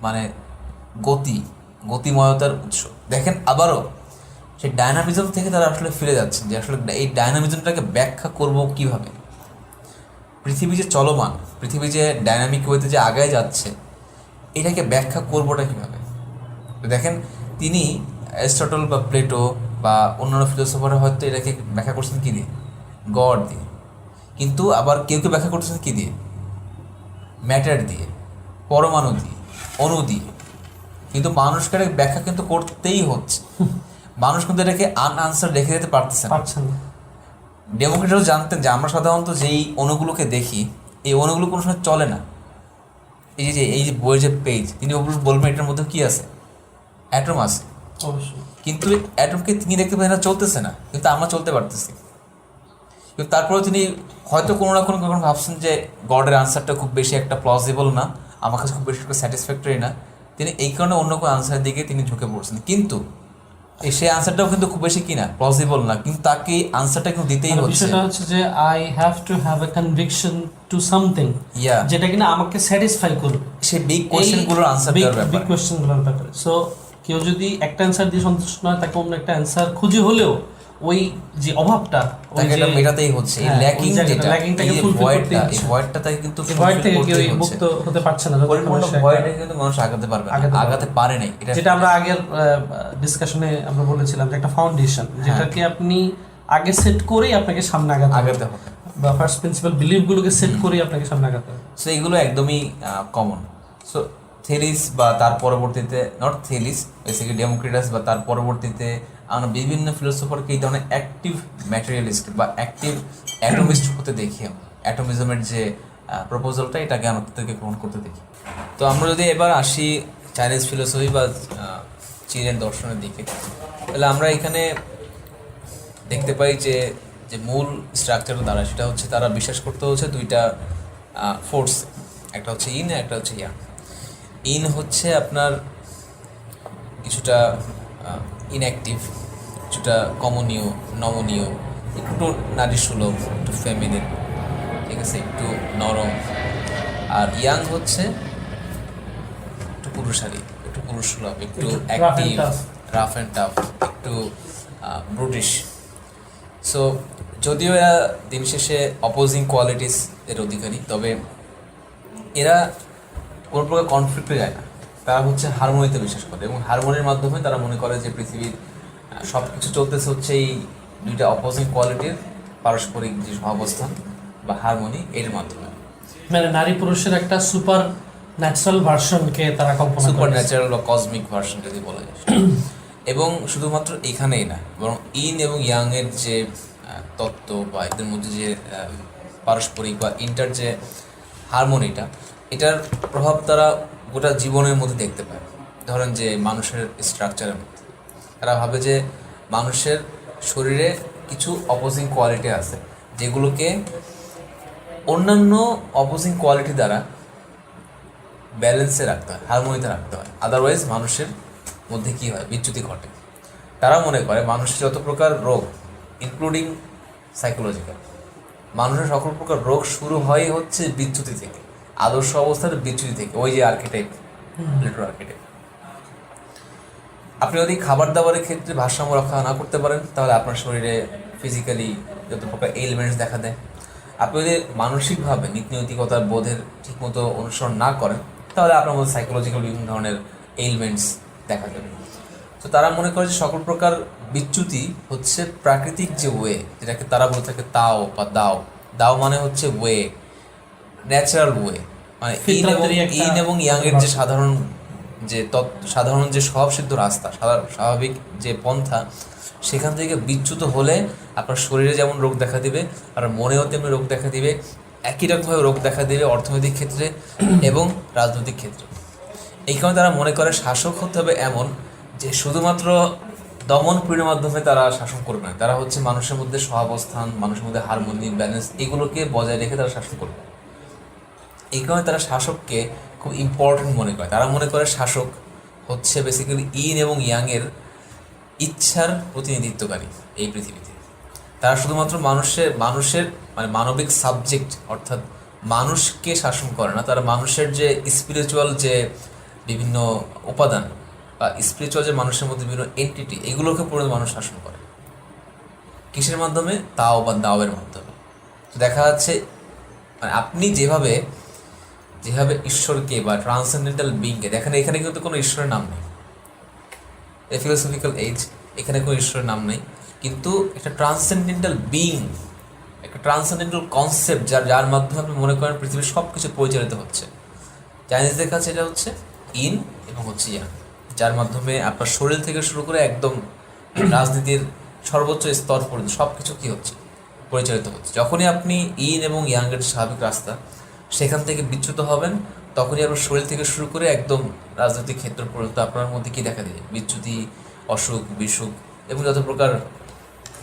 মানে গতিময়তার উৎস। দেখেন আবারও সেই ডায়নামিজম থেকে তারা আসলে ফিরে যাচ্ছেন, যে আসলে এই ডায়নামিজমটাকে ব্যাখ্যা করব কিভাবে। পৃথিবী যে চলমান, পৃথিবী যে ডায়নামিক ওয়েতে যে আগায় যাচ্ছে, এটাকে ব্যাখ্যা করবোটা কীভাবে। তো দেখেন, তিনি অ্যারিস্টটল বা প্লেটো বা অন্যান্য ফিলোসফাররা হয়তো এটাকে ব্যাখ্যা করছেন কী দিয়ে? গড দিয়ে। কিন্তু আবার কেউ কেউ ব্যাখ্যা করছেন কী দিয়ে? ম্যাটার দিয়ে, পরমাণু দিয়ে, অণু দিয়ে। কিন্তু মানুষকে এটাকে ব্যাখ্যা কিন্তু করতেই হচ্ছে। মানুষ কিন্তু এটাকে আনআনসার রেখে দিতে পারতেছে না। ডেমোক্রেটরাও জানতেন যে আমরা সাধারণত যেই অণুগুলোকে দেখি, এই অণুগুলো কোনো সময় চলে না। এই যে বইয়ের যে পেজ, তিনি বলবেন এটার মধ্যে কি আছে? অ্যাটম আছে। কিন্তু অ্যাটমকে তিনি দেখতে পাচ্ছেন না, চলতেছে না, কিন্তু আমরা চলতে পারতেছি। কিন্তু তারপরেও তিনি হয়তো কোনো না কোনো কখনো ভাবছেন যে গডের আনসারটা খুব বেশি একটা প্লজিবল না, আমার কাছে খুব বেশি একটা স্যাটিসফ্যাক্টরি না, তিনি এই কারণে অন্য কোনো আনসারের দিকে তিনি ঝুঁকে পড়ছেন। কিন্তু সেই আনসারটাও কিন্তু খুব বেশি কিনা প্লজিবল না, কিন্তু তাকে আনসারটা কিন্তু দিতেই হচ্ছে। বিষয়টা হচ্ছে যে I have to have a conviction to something, যেটা কিনা আমাকে স্যাটিসফাই করবে সেই বিগ কোশ্চেনগুলোর আনসার দেওয়ার ব্যাপারে, বিগ কোশ্চেনগুলোর ব্যাপারে। সো কেউ যদি একটা অ্যান্সার দিয়ে সন্তুষ্ট নয়, তাকে অন্য একটা অ্যান্সার খুঁজে হলেও ওই যে অভাবটা তাকে এটা মেটাতেই হচ্ছে, এই ল্যাকিং যেটা, এই ভয়েডটা তাকে কিন্তু ভয়েড থেকে কেউ মুক্ত হতে পারছে না। পরিপূর্ণ ভয়েডে কিন্তু মানুষ আগাতে পারে নাই। যেটা আমরা আগের ডিসকাশনে আমরা বলেছিলাম যে একটা ফাউন্ডেশন, যেটাকে আপনি আগে সেট করেই আপনাকে সামনে আগাতে হবে, বা ফার্স্ট প্রিন্সিপাল বিলিফগুলোকে সেট করেই আপনাকে সামনে আগাতে হবে। সো এইগুলো একদমই কমন। সো থেলিস বা তার পরবর্তীতে, নট থেলিস, বেসিক্যালি ডেমোক্রিটাস বা তার পরবর্তীতে আমরা বিভিন্ন ফিলোসফারকে এই ধরনের অ্যাক্টিভ ম্যাটেরিয়ালিস্ট বা অ্যাক্টিভ অ্যাটমিস্ট হতে দেখি। অ্যাটমিজমের যে প্রপোজালটা, এটাকে আমরা তাদেরকে গ্রহণ করতে দেখি। তো আমরা যদি এবার আসি চাইনিজ ফিলোসফি বা চীনের দর্শনের দিকে, তাহলে আমরা এখানে দেখতে পাই যে মূল স্ট্রাকচার দ্বারা, সেটা হচ্ছে তারা বিশ্বাস করতে হচ্ছে দুইটা ফোর্স, একটা হচ্ছে ইন, একটা হচ্ছে ইয়াং। ইন হচ্ছে আপনার কিছুটা ইনঅ্যাক্টিভ, কিছুটা কমনীয়, নমনীয়, একটু নারী সুলভ, একটু ফেমিনিন, ঠিক আছে, একটু নরম। আর ইয়াং হচ্ছে একটু পুরুষালী, একটু পুরুষ সুলভ, একটু অ্যাক্টিভ, রাফ অ্যান্ড টাফ, একটু ব্রুটিশ। সো যদিও এরা দিন শেষে অপোজিং কোয়ালিটিস এর অধিকারী, তবে এরা কোনো প্রকার কনফ্লিক্টে যায় না। তারা হচ্ছে হারমোনিতে বিশ্বাস করে, এবং হারমোনির মাধ্যমে তারা মনে করে যে পৃথিবীর সব কিছু চলতেছে হচ্ছে এই দুইটা অপোজিং কোয়ালিটির পারস্পরিক যে সহাবস্থান বা হারমোনি, এর মাধ্যমে। মানে নারী পুরুষের একটা সুপার ন্যাচারাল ভার্সনকে তারা কল্পনা করে, সুপার ন্যাচারাল বা কসমিক ভার্সন যদি বলা যায়। এবং শুধুমাত্র এখানেই না, বরং ইন এবং ইয়াং এর যে তত্ত্ব বা এদের মধ্যে যে পারস্পরিক বা ইন্টার যে হারমোনিটা, এটার প্রভাব তারা গোটা জীবনের মধ্যে দেখতে পায়। ধরেন যে মানুষের স্ট্রাকচারের মধ্যে তারা ভাবে যে মানুষের শরীরে কিছু অপোজিং কোয়ালিটি আছে, যেগুলোকে অন্যান্য অপোজিং কোয়ালিটি দ্বারা ব্যালেন্সে রাখতে হয়, হারমোনিতে রাখতে হয়, আদারওয়াইজ মানুষের মধ্যে কী হয়, বিচ্যুতি ঘটে। তারা মনে করে মানুষের যত প্রকার রোগ, ইনক্লুডিং সাইকোলজিক্যাল, মানুষের সকল প্রকার রোগ শুরু হয় হচ্ছে বিচ্যুতি থেকে, আদর্শ অবস্থার বিচ্যুতি থেকে। ওই যে আর্কিটাইপ, প্লেটোর আর্কিটাইপ। আপনি যদি খাবার দাবারের ক্ষেত্রে ভারসাম্য রক্ষা না করতে পারেন, তাহলে আপনার শরীরে ফিজিক্যালি যত প্রকার এলিমেন্টস দেখা দেয়। আপনি যদি মানসিকভাবে নীতিনৈতিকতার বোধের ঠিকমতো অনুসরণ না করেন, তাহলে আপনার মধ্যে সাইকোলজিক্যাল বিভিন্ন ধরনের এলিমেন্টস দেখা যাবে। তো তারা মনে করে যে সকল প্রকার বিচ্যুতি হচ্ছে প্রাকৃতিক যে ওয়ে, যেটাকে তারা বলে থাকে তাও বা দাও। দাও মানে হচ্ছে ওয়ে, ন্যাচারাল ওয়ে, মানে ইন এবং ইয়াং এর যে সাধারণ যে সাধারণ যে স্বভাবসিদ্ধ রাস্তা, স্বাভাবিক যে পন্থা, সেখান থেকে বিচ্যুত হলে আপনার শরীরে যেমন রোগ দেখা দিবে আর মনেও তেমনি রোগ দেখা দিবে, একই রকমভাবে রোগ দেখা দিবে অর্থনৈতিক ক্ষেত্রে এবং রাজনৈতিক ক্ষেত্রে। এই কারণে তারা মনে করে শাসক হতে হবে এমন যে শুধুমাত্র দমন পীড়নের মাধ্যমে তারা শাসন করবে না, তারা হচ্ছে মানুষের মধ্যে সহাবস্থান, মানুষের মধ্যে হারমোনি, ব্যালেন্স, এগুলোকে বজায় রেখে তারা শাসন করবে। এই কারণে তারা শাসককে খুব ইম্পর্টেন্ট মনে করে। তারা মনে করে শাসক হচ্ছে বেসিক্যালি ইন এবং ইয়াংয়ের ইচ্ছার প্রতিনিধিত্বকারী এই পৃথিবীতে। তারা শুধুমাত্র মানুষের মানে মানবিক সাবজেক্ট অর্থাৎ মানুষকে শাসন করে না, তারা মানুষের যে স্পিরিচুয়াল যে বিভিন্ন উপাদান বা স্পিরিচুয়াল যে মানুষের মধ্যে বিভিন্ন এন্টিটি, এগুলোকে পড়ে মানুষ শাসন করে। কিসের মাধ্যমে? তাও বা দাওয়ের মাধ্যমে। দেখা যাচ্ছে মানে আপনি যেভাবে ঈশ্বরকে বা ট্রান্সেন্ডেন্টাল বিইংকে দেখেন, এখানে কিন্তু কোনো ঈশ্বরের নাম নেই, এ ফিলোসফিক্যাল এজ, এখানে কোনো ঈশ্বরের নাম নেই, কিন্তু একটা ট্রান্সেন্ডেন্টাল বিইং, একটা ট্রান্সেন্ডেন্টাল কনসেপ্ট যার মাধ্যমে আপনি মনে করেন পৃথিবীর সব কিছু পরিচালিত হচ্ছে। চাইনিজদের কাছে এটা হচ্ছে ইন এবং হচ্ছে ইয়াং, যার মাধ্যমে আপনার শরীর থেকে শুরু করে একদম রাজনীতির সর্বোচ্চ স্তর পর্যন্ত সব কিছু কী হচ্ছে, পরিচালিত হচ্ছে। যখনই আপনি ইন এবং ইয়াংয়ের স্বাভাবিক রাস্তা সেখান থেকে বিচ্যুত হবেন, তখনই আপনার শরীর থেকে শুরু করে একদম রাজনৈতিক ক্ষেত্র পর্যন্ত আপনার মধ্যে কী দেখা দেয়, বিচ্যুতি, অসুখ, বিসুখ এবং যত প্রকার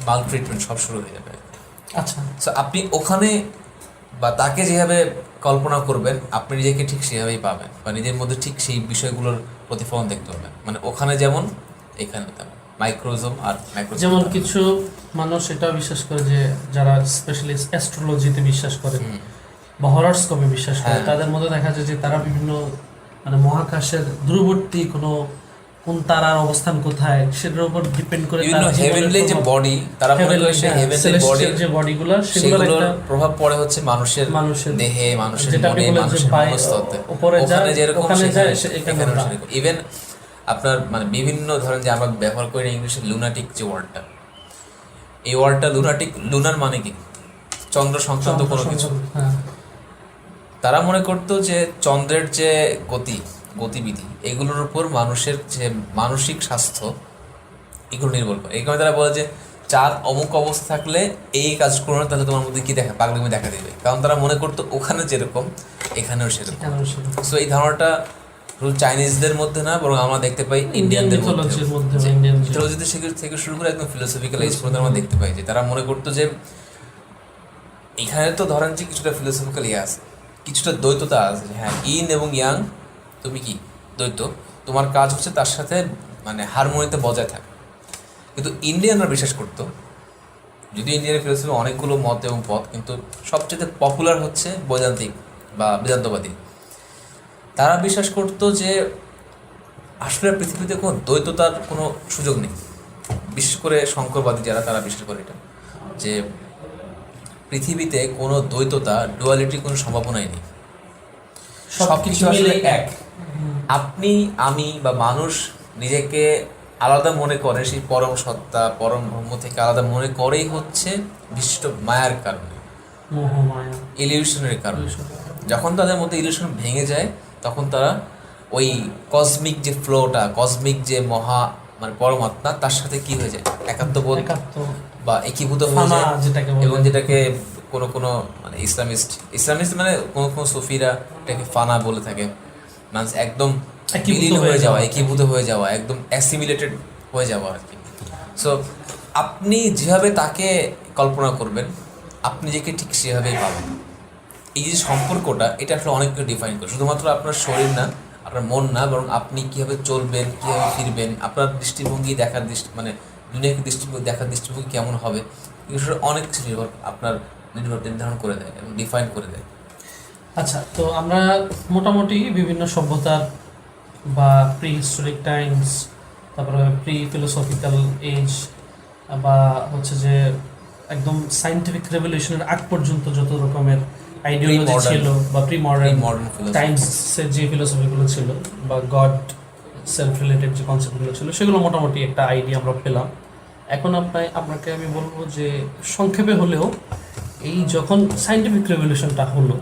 মাল ট্রিটমেন্ট সব শুরু হয়ে যাবে। আচ্ছা, সো আপনি ওখানে বা তাকে যেভাবে কল্পনা করবেন, আপনি নিজেকে ঠিক সেভাবেই পাবেন বা নিজের মধ্যে ঠিক সেই বিষয়গুলোর প্রতিফলন দেখতে পাবেন। মানে ওখানে যেমন এখানে তেমন, মাইক্রোজোম আর ম্যাক্রোজোম। যেমন কিছু মানুষ এটাও বিশ্বাস করে যে যারা স্পেশালি অ্যাস্ট্রোলজিতে বিশ্বাস করে বা হরোস্কোপে বিশ্বাস করে, তাদের মধ্যে দেখা যায় যে তারা বিভিন্ন মানে মহাকাশের দূরবর্তী কোন তারার অবস্থান কোথায় সেটার উপর ডিপেন্ড করে বিভিন্ন হেভেনলি যে বডি, তারা মনে করে সেই হেভেনলি বডি যে বডিগুলো সেগুলোর প্রভাব পড়ে হচ্ছে মানুষের দেহে, মানুষের মনে, মানুষের মনস্তত্ত্বে। ওখানে যেরকম এখানেও সেরকম। ইভেন আপনার মানে বিভিন্ন ধরেন যে আমরা ব্যবহার করি ইংলিশে লুনাটিক যে ওয়ার্ডটা, এই ওয়ার্ডটা লুনাটিক, লুনার মানে কি চন্দ্র সংক্রান্ত কোনো কিছু। তারা মনে করতো যে চন্দ্রের যে গতিবিধি এগুলোর উপর মানুষের যে মানসিক স্বাস্থ্য এগুলো নির্ভর করে। এই কারণে তারা বলে যে চাঁদ অমুক অবস্থা থাকলে এই কাজ করো না, তাহলে তোমার মধ্যে কি দেখা, পাগলামি দেখা দেবে। কারণ তারা মনে করতো ওখানে যেরকম এখানেও সেরকম। সো এই ধারণাটা শুধু চাইনিজদের মধ্যে না, বরং আমরা দেখতে পাই ইন্ডিয়ানদের মধ্যে, মিথোলজিতে থেকে শুরু করে একদম ফিলোসফিক্যাল এজ পর্যন্ত আমরা দেখতে পাই যে তারা মনে করতো যে এখানে তো ধরেন যে কিছুটা ফিলোসফিক্যাল ইয়ে আছে, কিছুটা দ্বৈততা আছে। হ্যাঁ, ইন এবং ইয়াং, তুমি কি দ্বৈত, তোমার কাজ হচ্ছে তার সাথে মানে হারমোনিতে বজায় থাকে। কিন্তু ইন্ডিয়ানরা বিশ্বাস করতো, যদিও ইন্ডিয়ান ফিলোসফি অনেকগুলো মত এবং পথ, কিন্তু সবচেয়ে পপুলার হচ্ছে বৈদান্তিক বা বেদান্তবাদী। তারা বিশ্বাস করতো যে আসলে পৃথিবীতে কোনো দ্বৈততার কোনো সুযোগ নেই। বিশেষ করে শঙ্করবাদী যারা, তারা বিশ্বাস করে এটা যে পৃথিবীতে কোনো দ্বৈততা, ডুয়ালিটি কোনো সম্ভাবনাই নেই, সব কিছু আসলে এক। আপনি, আমি বা মানুষ নিজেকে আলাদা মনে করে সেই পরম সত্তা, পরম ব্রহ্ম থেকে আলাদা মনে করেই হচ্ছে বিশিষ্ট মায়ার কারণে, ইলিউশনের কারণে। যখন তাদের মধ্যে ইলিউশন ভেঙে যায়, তখন তারা ওই কসমিক যে ফ্লোটা, কসমিক যে মহা মানে পরমাত্মা, তার সাথে কি হয়ে যায়, একাত্মবোধ বা একীভূত হয়ে যায়। এবং যেটাকে কোনো মানে ইসলামিস্ট মানে কোনো সুফিরা এটাকে ফানা বলে থাকে, মানে একদম বিলীন হয়ে যাওয়া, একীভূত হয়ে যাওয়া, একদম অ্যাসিমিলেটেড হয়ে যাওয়া আর কি। সো আপনি যেভাবে তাকে কল্পনা করবেন, আপনি নিজেকে ঠিক সেভাবেই পাবেন। এই যে সম্পর্কটা, এটা আসলে অনেক কিছু ডিফাইন করে, শুধুমাত্র আপনার শরীর না, আপনার মন না, বরং আপনি কীভাবে চলবেন, কীভাবে ফিরবেন, আপনার দৃষ্টিভঙ্গি দেখার মানে দুনিয়াকে দেখার দৃষ্টিভঙ্গি কেমন হবে, এগুলো অনেক কিছু নির্ধারণ করে দেয় এবং ডিফাইন করে দেয়। আচ্ছা, তো আমরা মোটামুটি বিভিন্ন সভ্যতার বা প্রি হিস্টোরিক টাইমস, তারপরে প্রি ফিলোসফিক্যাল এজ বা হচ্ছে যে একদম সায়েন্টিফিক রেভলিউশনের আগ পর্যন্ত যত রকমের আইডিওলজি ছিল বা প্রি মডার্ন টাইমসের যে ফিলোসফিগুলো ছিল বা গড সেলফ রিলেটেড যে কনসেপ্টগুলো ছিল, সেগুলো মোটামুটি একটা আইডিয়া আমরা পেলাম। এখন আপনাকে আমি বলবো যে সংক্ষেপে হলেও এই যখন সায়েন্টিফিক রেভলিউশনটা হলো,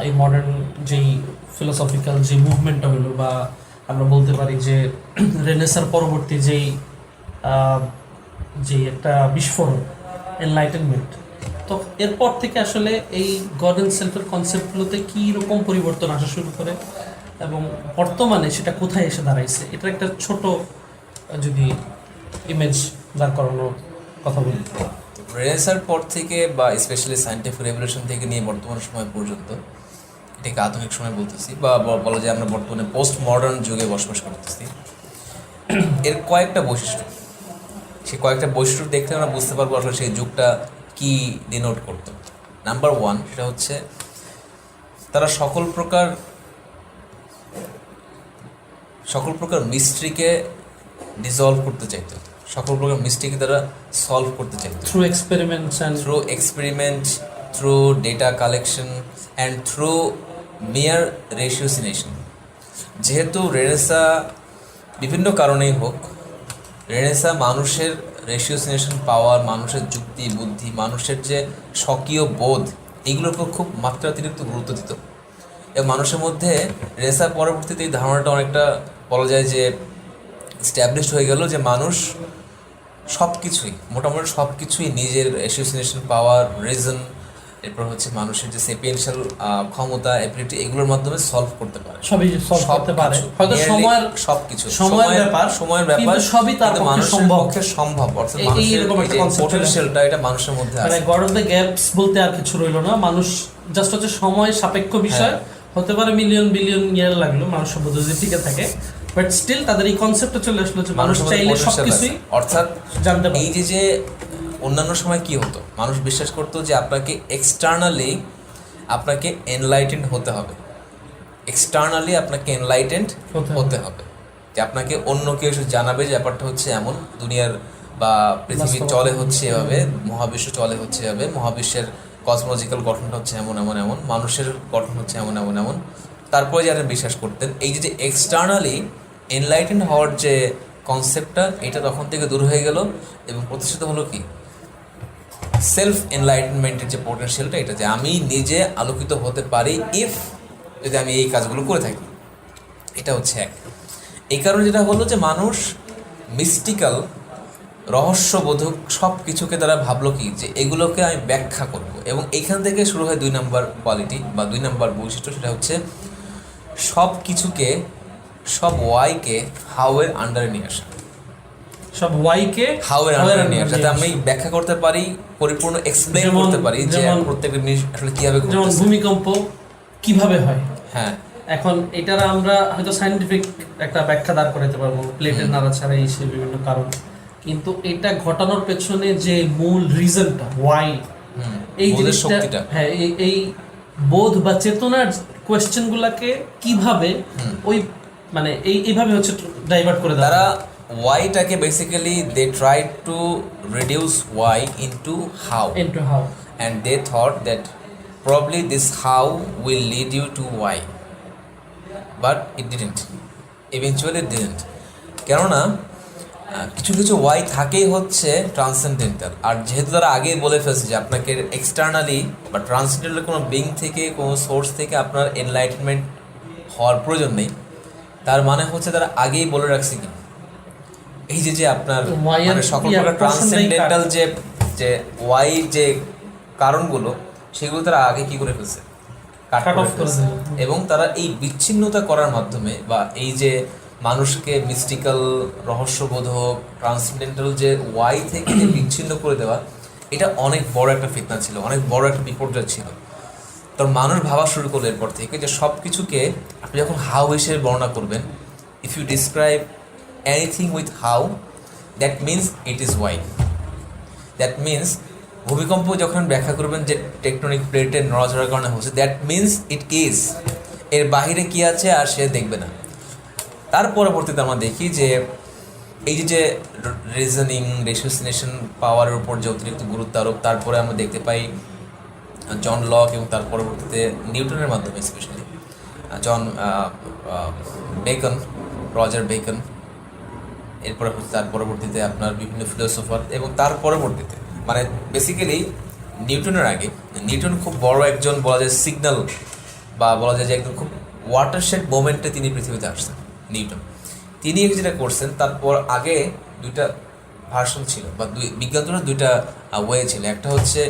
এই মডার্ন যেই ফিলোসফিক্যাল যে মুভমেন্টটা হলো, বা আমরা বলতে পারি যে রেনেসার পরবর্তী যে একটা বিস্ফোরণ, এনলাইটেনমেন্ট, তো এরপর থেকে আসলে এই গড অ্যান্ড সেলফের কনসেপ্টগুলোতে কী রকম পরিবর্তন আসা শুরু করে এবং বর্তমানে সেটা কোথায় এসে দাঁড়াইছে, এটার একটা ছোট যদি ইমেজ দাঁড় করানোর কথা বলি। রেনেসার পর থেকে বা স্পেশালি সায়েন্টিফিক রেভলিউশন থেকে নিয়ে বর্তমান সময় পর্যন্ত, এটাকে আধুনিক সময় বলতেছি, বা বলা যায় আমরা বর্তমানে পোস্ট মডার্ন যুগে বসবাস করতেছি, এর কয়েকটা বৈশিষ্ট্য, সেই কয়েকটা বৈশিষ্ট্য দেখলে আমরা বুঝতে পারবো আসলে সেই যুগটা কি ডিনোট করতো। নাম্বার 1, সেটা হচ্ছে তারা সকল প্রকার মিস্ট্রিকে ডিসলভ করতে চাইতো, সকল প্রকার মিস্ট্রিকে তারা সলভ করতে চাইতো through experiment, through data collection and through মিয়ার রেশিওসিনেশন। যেহেতু রেনেসা বিভিন্ন কারণেই হোক, রেনেসা মানুষের রেশিওসিনেশন পাওয়ার, মানুষের যুক্তি বুদ্ধি, মানুষের যে স্বকীয় বোধ, এগুলোর উপর খুব মাত্রাতিরিক্ত গুরুত্ব দিত। এবং মানুষের মধ্যে রেনেসার পরবর্তীতে এই ধারণাটা অনেকটা বলা যায় যে স্ট্যাবলিশড হয়ে গেল যে মানুষ মোটামুটি সব কিছুই নিজের রেশিওসিনেশন পাওয়ার, রিজন, এরপর হচ্ছে মানুষের যে সেপিয়েন্সিয়াল ক্ষমতা, অ্যাবিলিটি, এগুলোর মাধ্যমে সলভ করতে পারে, সবই সলভ করতে পারে। হয়তো সময়ের ব্যাপার, সবই তার পক্ষে সম্ভব। অর্থাৎ মানুষের যে পটেনশিয়ালটা, এটা মানুষের মধ্যে আছে। মানে গড অফ দ্য গ্যাপস বলতে আর কিছু রইলো না, মানুষ জাস্ট হচ্ছে সময় সাপেক্ষ বিষয়, হতে পারে মিলিয়ন বিলিয়ন ইয়ার লাগলো মানুষ সভ্যতা যদি টিকে থাকে, বাট স্টিল তাদের এই কনসেপ্টটা চলে আসলো যে মানুষ চাইলে সবকিছুই অর্থাৎ জানতে পারে। এই যে অন্যান্য সময় কি হতো, মানুষ বিশ্বাস করতো যে আপনাকে এক্সটার্নালি আপনাকে এনলাইটেন্ড হতে হবে, হতে হবে, যে আপনাকে অন্য কেউ এসে জানাবে যে ব্যাপারটা হচ্ছে এমন, দুনিয়ার বা পৃথিবী চলে হচ্ছে এভাবে, মহাবিশ্ব চলে হচ্ছে এভাবে, মহাবিশ্বের কসমোলজিক্যাল গঠনটা হচ্ছে এমন, মানুষের গঠন হচ্ছে এমন। তারপরে যারা বিশ্বাস করতেন এই যে এক্সটার্নালি এনলাইটেন্ড হওয়ার যে কনসেপ্টটা, এটা তখন থেকে দূর হয়ে গেল এবং প্রতিষ্ঠিত হলো কি সেলফ এনলাইটেনমেন্টের যে পোটেনশিয়ালটা, এটা যে আমি নিজে আলোকিত হতে পারি যদি আমি এই কাজগুলো করে থাকি। এটা হচ্ছে এক। এই কারণে যেটা হলো যে মানুষ মিস্টিক্যাল, রহস্যবোধক সব কিছুকে তারা ভাবলো কি যে এগুলোকে আমি ব্যাখ্যা করব, এবং এইখান থেকে শুরু হয় 2 নম্বর কোয়ালিটি বা 2 নম্বর বৈশিষ্ট্য, সেটা হচ্ছে সব ওয়াইকে হাউয়ের আন্ডারে নিয়ে আসা, সব ওয়াইকে হাউয়ের আন্ডারে নিয়ে আসা, যাতে আমি ব্যাখ্যা করতে পারি, পরিপূর্ণ এক্সপ্লেইন করতে পারি যে প্রত্যেকটা জিনিস আসলে কিভাবে ঘটছে। যেমন ভূমিকম্প কিভাবে হয়, হ্যাঁ, এখন এটার আমরা হয়তো সায়েন্টিফিক একটা ব্যাখ্যা দাঁড় করাতে পারবো, প্লেটের নাড়াচাড়া এই বিভিন্ন কারণ, কিন্তু এটা ঘটানোর পেছনে যে মূল রিজনটা ওয়াই, এই জিনিসটা, হ্যাঁ, এই বোধ বা চেতনার কোয়েশ্চেনগুলোকে কিভাবে ওই মানে এইভাবে হচ্ছে ডাইভার্ট করে তারা ওয়াইটাকে basically they try to reduce why into how, and they thought that probably this how will lead you to why, but it didn't, eventually it didn't. কেননা কিছু ওয়াই থাকেই হচ্ছে ট্রান্সেন্ডেন্টাল, আর যেহেতু তারা আগেই বলে ফেলছে যে আপনাকে এক্সটার্নালি বা ট্রান্সেন্ডেন্টাল কোনো বিং থেকে, কোনো সোর্স থেকে আপনার এনলাইটেনমেন্ট হওয়ার প্রয়োজন নেই, তার মানে হচ্ছে তারা আগেই বলে রাখছে কি এই যে আপনার মানে সকল প্রকার ট্রান্সেন্ডেন্টাল যে ওয়াই যে কারণগুলো, সেগুলো তারা আগে কি করে ফেলছে, কাট অফ করেছে। এবং তারা এই বিচ্ছিন্নতা করার মাধ্যমে বা এই যে মানুষকে মিস্টিক্যাল, রহস্যবোধক, ট্রান্সেন্ডেন্টাল যে ওয়াই থেকে বিচ্ছিন্ন করে দেওয়া, এটা অনেক বড় একটা ফিতনা ছিল, অনেক বড় একটা বিপর্যয় ছিল। তো মানুষ ভাবা শুরু করলো এরপর থেকে যে সব কিছুকে আপনি যখন হাউ হিসেবে বর্ণনা করবেন, if you describe anything with how, that means it is why. দ্যাট মিনস ভূমিকম্প যখন ব্যাখ্যা করবেন যে টেকটনিক প্লেটের নড়াচড়ার কারণে হচ্ছে, দ্যাট মিনস ইট ইজ, এর বাহিরে কি আছে আর সে দেখবে না। তার পরবর্তীতে আমরা দেখি যে এই যে রিজনিং, রেশিওসিনেশন পাওয়ারের উপর যে অতিরিক্ত গুরুত্ব আরোপ, তারপরে আমরা দেখতে পাই জন লক এবং তার পরবর্তীতে নিউটনের মাধ্যমে, স্পেশালি রজার বেকন, এরপরে তার পরবর্তীতে আপনার বিভিন্ন ফিলোসোফার, এবং তার পরবর্তীতে মানে বেসিক্যালি নিউটনের আগে নিউটন খুব বড় একজন বলা যায় সিগন্যাল, বা বলা যায় যে একদম খুব ওয়াটারশেড মোমেন্টে তিনি পৃথিবীতে আসছেন নিউটন। তিনি যেটা করছেন, তারপর আগে দুইটা ভার্সন ছিল বা বিজ্ঞানের দুইটা ওয়ে ছিল। একটা হচ্ছে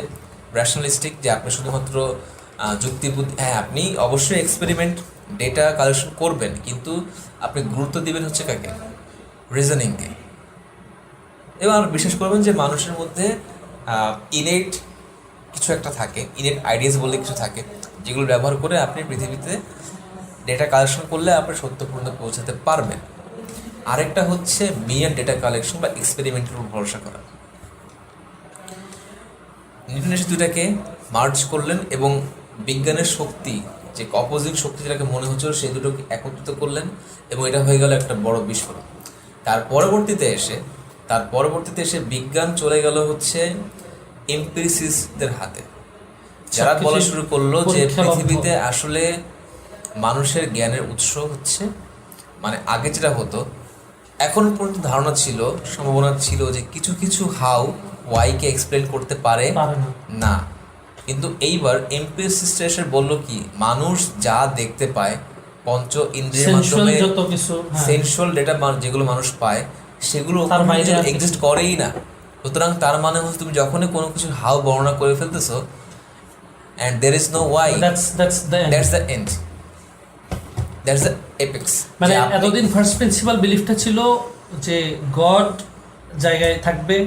র্যাশনালিস্টিক, যে আপনি শুধুমাত্র যুক্তিবুদ্ধি, হ্যাঁ আপনি অবশ্যই এক্সপেরিমেন্ট ডেটা কালেকশন করবেন, কিন্তু আপনি গুরুত্ব দিবেন হচ্ছে কাকে, রিজনিংকে। এবং বিশ্বাস করবেন যে মানুষের মধ্যে ইনেট কিছু একটা থাকে, ইনেট আইডিয়াস বলে কিছু থাকে, যেগুলো ব্যবহার করে আপনি পৃথিবীতে ডেটা কালেকশন করলে আপনি সত্য পর্যন্ত পৌঁছাতে পারবেন। আরেকটা হচ্ছে মিয়ার ডেটা কালেকশন বা এক্সপেরিমেন্টের উপর ভরসা করা। নিউটন এসে দুটাকে মার্জ করলেন এবং বিজ্ঞানের শক্তি, যে অপোজিট শক্তি যেটাকে মনে হচ্ছিল, সেই দুটোকে একত্রিত করলেন এবং এটা হয়ে গেল একটা বড় বিস্ফোরণ। তার পরবর্তীতে এসে বিজ্ঞান চলে গেল হচ্ছে এম্পিরিসিস্টদের হাতে, যারা বলা শুরু করলো যে পৃথিবীতে আসলে মানুষের জ্ঞানের উৎস হচ্ছে, মানে আগে যেটা হতো, এখন পর্যন্ত ধারণা ছিল, সম্ভাবনা ছিল যে কিছু কিছু হাউ ওয়াইকে এক্সপ্লেন করতে পারে না, কিন্তু এইবার এম্পিরিসিস্ট এসে বলল কি, মানুষ যা দেখতে পায় পঞ্চ ইন্দ্রিয়ের মাধ্যমে, সেন্সুয়াল ডেটা যেগুলো মানুষ পায়, সেগুলো এক্সিস্ট করেই না। সুতরাং তার মানে হচ্ছে তুমি যখনই কোনো কিছু হাউ বর্ণনা করে ফেলতেছো and there is no why, that's the end, that's the apex। মানে এতদিন ফার্স্ট প্রিন্সিপাল বিলিফটা ছিল যে গড জায়গায় থাকবে,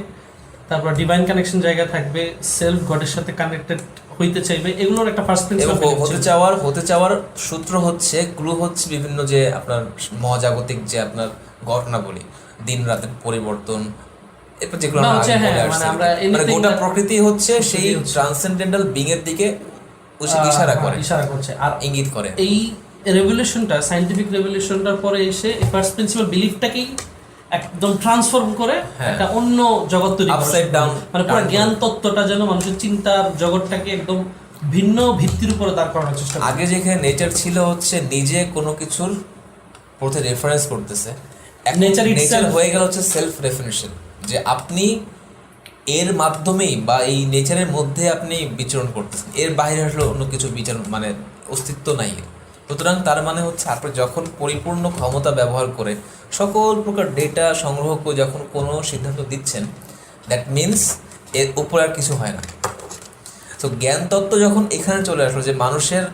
তারপর ডিভাইন কানেকশন জায়গায় থাকবে, সেলফ গডের সাথে কানেক্টেড হইতে চাইবে, এগুলোর একটা ফার্স্ট প্রিন্সিপাল হতে চাওয়ার সূত্র হচ্ছে, ক্লু হচ্ছে বিভিন্ন যে আপনার মহাজাগতিক যে আপনার ঘটনা বলি, দিন রাতের পরিবর্তন, এরপর যেগুলো মানে গোটা প্রকৃতি হচ্ছে সেই ট্রান্সেন্ডেন্টাল বিং এর দিকে ইশারা করছে আর ইঙ্গিত করে। এই রেভলিউশনটা, সায়েন্টিফিক রেভলিউশনটার পরে এসে ফার্স্ট প্রিন্সিপাল বিলিফটাকেই একদম ট্রান্সফর্ম করে একটা অন্য জগৎ তৈরি, আপসাইড ডাউন, মানে পুরো জ্ঞান তত্ত্বটা যেন মানুষের চিন্তার জগৎটাকে একদম ভিন্ন ভিত্তির উপরে দাঁড় করানোর চেষ্টা করে। আগে যেখানে নেচার ছিল হচ্ছে নিজে কোনো কিছুর প্রতি রেফারেন্স করতেছে, নেচার হয়ে গেল হচ্ছে সেলফ রেফারেন্সিয়াল, যে আপনি এর মাধ্যমেই বা এই নেচারের মধ্যে আপনি বিচরণ করতেছেন, এর বাইরে আসলে অন্য কিছু বিচরণ মানে অস্তিত্ব নাই। সুতরাং তার মানে হচ্ছে আপনি যখন পরিপূর্ণ ক্ষমতা ব্যবহার করে সকল প্রকার ডেটা সংগ্রহ করে যখন কোনো সিদ্ধান্ত দিচ্ছেন, দ্যাট মিনস এর উপরে আর কিছু হয় না। তো জ্ঞান তত্ত্ব যখন এখানে চলে আসলো, যে মানুষের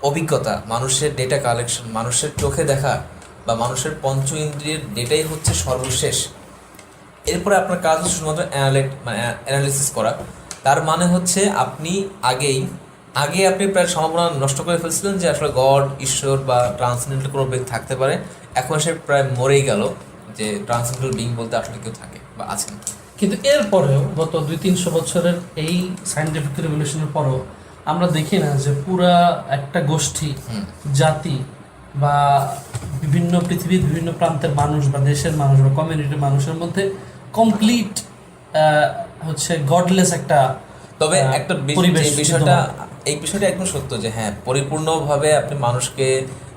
অভিজ্ঞতা, মানুষের ডেটা কালেকশন, মানুষের চোখে দেখা বা মানুষের পঞ্চ ইন্দ্রিয়ের ডেটাই হচ্ছে সর্বশেষ, এরপরে আপনার কাজ হচ্ছে শুধুমাত্র অ্যানালিসিস করা। তার মানে হচ্ছে আপনি আগে আপনি প্রায় সম্ভাবনা নষ্ট করে ফেলছিলেন যে আসলে গড, ঈশ্বর বা ট্রান্সেন্ডেন্টাল কোনো ব্যক্তি থাকতে পারে। এখন সে প্রায় মরেই গেল যে ট্রান্সেন্ডেন্টাল বিং বলতে আসলে কেউ থাকে বা আছেন। কিন্তু এরপরেও গত 200-300 বছরের এই সায়েন্টিফিক রেভলিউশনের পরেও আমরা দেখি না যে পুরা একটা গোষ্ঠী, জাতি বা বিভিন্ন পৃথিবীর বিভিন্ন প্রান্তের মানুষ বা দেশের মানুষ বা কমিউনিটির মানুষের মধ্যে কমপ্লিট হচ্ছে গডলেস একটা, তবে একটা এই বিষয়টা একদম সত্য যে হ্যাঁ, পরিপূর্ণভাবে আপনি মানুষকে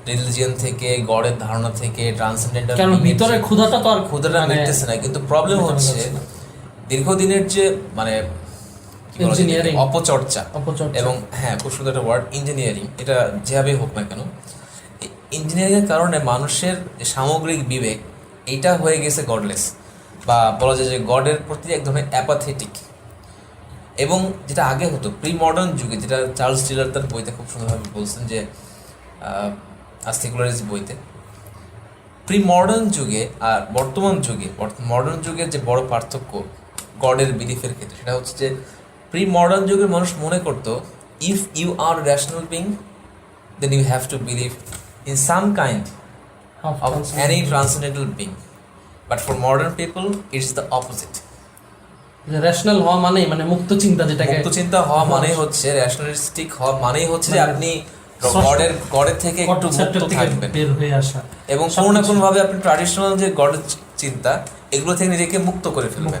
রিলিজিয়ন থেকে, গডের ধারণা থেকে, ট্রান্সেন্ডেন্টাল, কারণ ভিতরে ক্ষুধাটা মিটতেছে না। কিন্তু প্রবলেম হচ্ছে দীর্ঘদিনের যে মানে অপচর্চা এবং হ্যাঁ, খুব সুন্দর একটা ওয়ার্ড ইঞ্জিনিয়ারিং, এটা যেভাবেই হোক না কেন, ইঞ্জিনিয়ারিংয়ের কারণে মানুষের যে সামগ্রিক বিবেক, এইটা হয়ে গেছে গডলেস, বা বলা যায় যে গডের প্রতি এক ধরনের অ্যাপাথেটিক। এবং যেটা আগে হতো প্রি মডার্ন যুগে, যেটা চার্লস টিলার তার বইতে খুব সুন্দরভাবে বলছেন যে সেকুলারিস্ট বইতে, প্রি মডার্ন যুগে আর বর্তমান যুগের যে বড় পার্থক্য গডের বিলিফের ক্ষেত্রে, সেটা হচ্ছে যে প্রি মডার্ন যুগের মানুষ মনে করতো if you are rational being then you have to believe in some kind of any transcendental being, but for modern people it's the opposite. Rational হওয়া মানে মুক্ত চিন্তা, যেটাকে মুক্ত চিন্তা হওয়া মানে হচ্ছে, রেশনালিস্টিক হওয়া মানে হচ্ছে যে আপনি গডের থেকে একটু মুক্ত থাকবেন, বের হয়ে আসা, এবং কোনো না কোনো ভাবে আপনি ট্র্যাডিশনাল যে গডের চিন্তা, এগুলো থেকে নিজেকে মুক্ত করে ফেলবেন,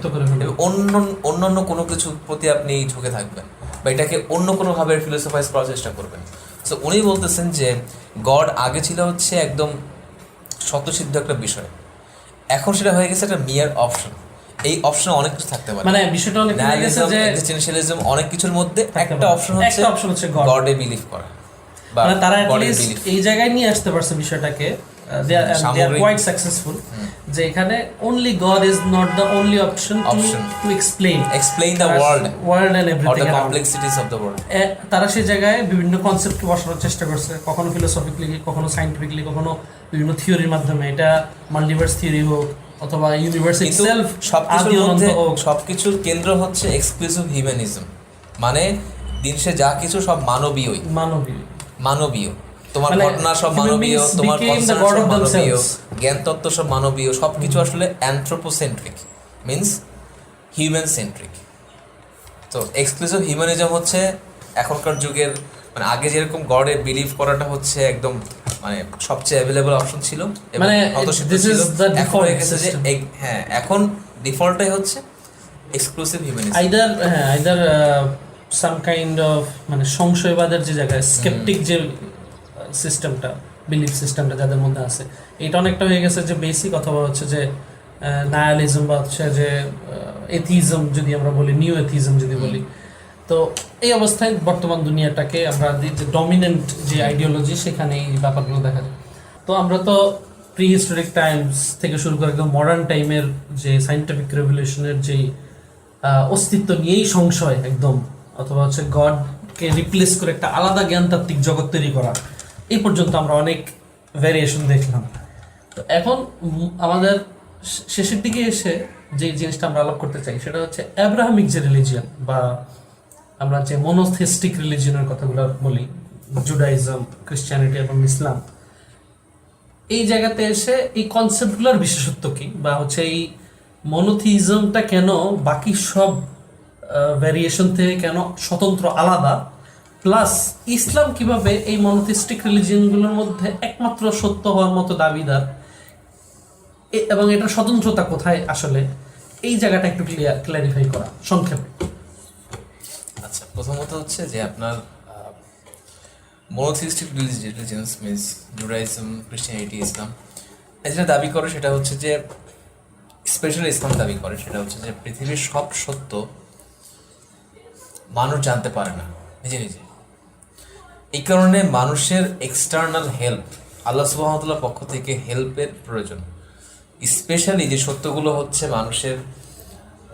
অন্যান্য কোনো কিছু প্রতি আপনি ঝুঁকে থাকবেন, বা এটাকে অন্য কোনোভাবে ফিলোসফাইজ করার চেষ্টা করবেন। সো উনি বলতেছেন যে গড আগে ছিল হচ্ছে একদম স্বতঃসিদ্ধ একটা বিষয়, এখন সেটা হয়ে গেছে একটা মিয়ার অপশন। এই অপশনে অনেক কিছু থাকতে পারে, মানে বিষয়টা অনেক এক্সিস্টেনশিয়ালিজম, অনেক কিছুর মধ্যে একটা অপশন হচ্ছে গডে বিলিভ করা। বা মানে তারা at গডের least বিলিফ। এই জায়গায় নিয়ে আসতে পারছে বিষয়টাকে, দে আর সামগ্রিক- কোয়াইট সাকসেসফুল, যে এখানে only God is not the only option to explain the world world end or everything the around. Complexities of the world. তারা সেই জায়গায় বিভিন্ন কনসেপ্টকে বসানোর চেষ্টা করছে, কখনো ফিলোসফিক্যালি, কখনো সাইন্টিফিকলি, কখনো বিভিন্ন থিওরির মাধ্যমে, এটা মাল্টিভার্স থিওরি হোক অথবা ইউনিভার্স কিন্তু ইটসেলফ সবকিছুর আদি অনন্ত মধ্যে হোক। সবকিছুর কেন্দ্র হচ্ছে এক্সক্লুসিভ হিউম্যানিজম, মানে দিন শেষে যা কিছু সব মানবীয়ই, মানবীয়। মানবীয়। তোমার মানে ঘটনা সব human মানবীয়, beings তোমার became the কনসার্ন god সব of মানবীয়, themselves. জ্ঞান তত্ত্ব সব মানবীয়, সবকিছু আসলে অ্যানথ্রোপোসেন্ট্রিক, মিনস হিউম্যান সেন্ট্রিক। তো এক্সক্লুসিভ হিউম্যানিজম হচ্ছে এখনকার যুগের, মানে আগে যেরকম গডে বিলিভ করাটা হচ্ছে একদম মানে সবচেয়ে অ্যাভেলেবল অপশন ছিল এবং মানে হতশীত this ছিল, is the এখন default হয়ে গেছে যে system. হ্যাঁ, এখন ডিফল্টটাই হচ্ছে exclusive humanism. Either some kind of মানে সংশয়বাদের যে জায়গায় স্কেপটিক যে সিস্টেমটা, বিলিফ সিস্টেমটা যাদের মধ্যে আছে, এটা অনেকটা হয়ে গেছে যে বেসিক, অথবা হচ্ছে যে নায়ালিজম বা হচ্ছে যে এথিজম যদি আমরা বলি, নিউ এথিজম যদি বলি। তো এই অবস্থায় বর্তমান দুনিয়াটাকে আমরা যে ডমিনেন্ট যে আইডিওলজি, সেখানে এই ব্যাপারগুলো দেখা যায়। তো আমরা তো প্রি হিস্টোরিক টাইমস থেকে শুরু করে একদম মডার্ন টাইমের যে সায়েন্টিফিক রেভলিউশনের যে অস্তিত্ব নিয়েই সংশয় একদম, অথবা হচ্ছে গডকে রিপ্লেস করে একটা আলাদা জ্ঞানতাত্ত্বিক জগৎ তৈরি করা, এই পর্যন্ত আমরা অনেক ভ্যারিয়েশন দেখলাম। তো এখন আমাদের শেষের দিকে এসে যে জিনিসটা আমরা আলাপ করতে চাই, সেটা হচ্ছে অ্যাব্রাহামিক যে রিলিজিয়ন, বা আমরা যে মনোথেস্টিক রিলিজিয়নের কথাগুলো বলি, জুডাইজম, ক্রিশ্চিয়ানিটি এবং ইসলাম, এই জায়গাতে এসে এই কনসেপ্টগুলোর বিশেষত্ব কি, বা হচ্ছে এই মনোথিজমটা কেন বাকি সব ভ্যারিয়েশন থেকে কেন স্বতন্ত্র আলাদা, প্লাস ইসলাম কিভাবে এই মনোথিস্টিক রিলিজিয়নগুলোর মধ্যে একমাত্র সত্য হওয়ার মতো দাবিদার, এবং এটার স্বতন্ত্রতা কোথায় আসলে, এই জায়গাটা একটু ক্ল্যারিফাই করা সংক্ষেপে। আচ্ছা, প্রথমত হচ্ছে যে আপনার মনোথিস্টিক রিলিজিয়নস মিনস জুডাইজম, ক্রিশ্চিয়ানিটি, ইসলাম, যেটা দাবি করে সেটা হচ্ছে যে, স্পেশালি ইসলাম দাবি করে সেটা হচ্ছে যে পৃথিবীর সব সত্য মানুষ জানতে পারে না নিজে নিজে। এই কারণে মানুষের এক্সটার্নাল হেল্প, আল্লাহ সুবহানাহু ওয়া তাআলার পক্ষ থেকে হেল্পের প্রয়োজন। স্পেশালি যে সত্যগুলো হচ্ছে মানুষের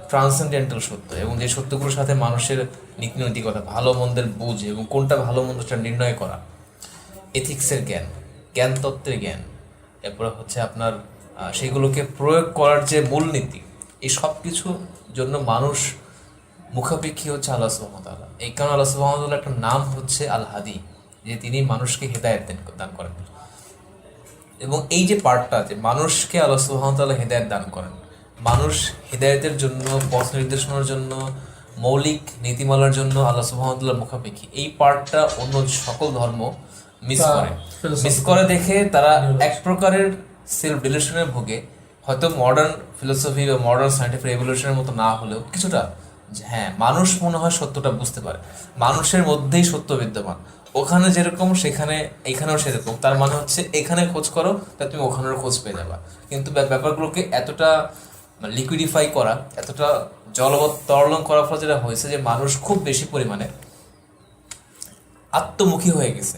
ট্রান্সেন্ডেন্টাল সত্য, এবং যে সত্যগুলোর সাথে মানুষের নীতিনৈতিকতা, ভালো মন্দের বুঝ এবং কোনটা ভালো মন্দটা নির্ণয় করা, এথিক্সের জ্ঞান, জ্ঞানতত্ত্বের জ্ঞান, এরপরে হচ্ছে আপনার সেগুলোকে প্রয়োগ করার যে মূলনীতি, এই সব কিছুর জন্য মানুষ মুখাপেক্ষী হচ্ছে আল্লাহ সুবহানাহু ওয়া তাআলা। এই কারণে আল্লাহ সুবহানাহু ওয়া তাআলার একটা নাম হচ্ছে আল হাদি, যে তিনি মানুষকে হেদায়েত দান করেন। এবং এই যে পার্টটা, যে মানুষকে আল্লাহ সুবহানাহু ওয়া তাআলা হেদায়েত দান করেন, মানুষ হেদায়েতের জন্য, পথ নির্দেশনার জন্য, মৌলিক নীতিমালার জন্য আল্লাহ সুবহানাহু ওয়া তাআলার মুখাপেক্ষী, এই পার্টটা অন্য সকল ধর্ম মিস করে দেখে তারা এক প্রকারের সেলফ ডিলিউশনে ভোগে। হয়তো মডার্ন ফিলোসফি বা মডার্ন সায়েন্টিফিক রেভলিউশনের মতো না হলেও কিছুটা, যে হ্যাঁ, মানুষ মনে হয় সত্যটা বুঝতে পারে, মানুষের মধ্যেই সত্য বিদ্যমান, ওখানে যেরকম সেখানে এখানেও সেরকম, তার মানে হচ্ছে এখানে খোঁজ করো তা তুমি ওখানেও খোঁজ পেয়ে যাবা। কিন্তু ব্যাপারগুলোকে এতটা লিকুইডিফাই করা, এতটা জলবৎ তরলং করার ফলে যেটা হয়েছে যে মানুষ খুব বেশি পরিমাণে আত্মমুখী হয়ে গেছে।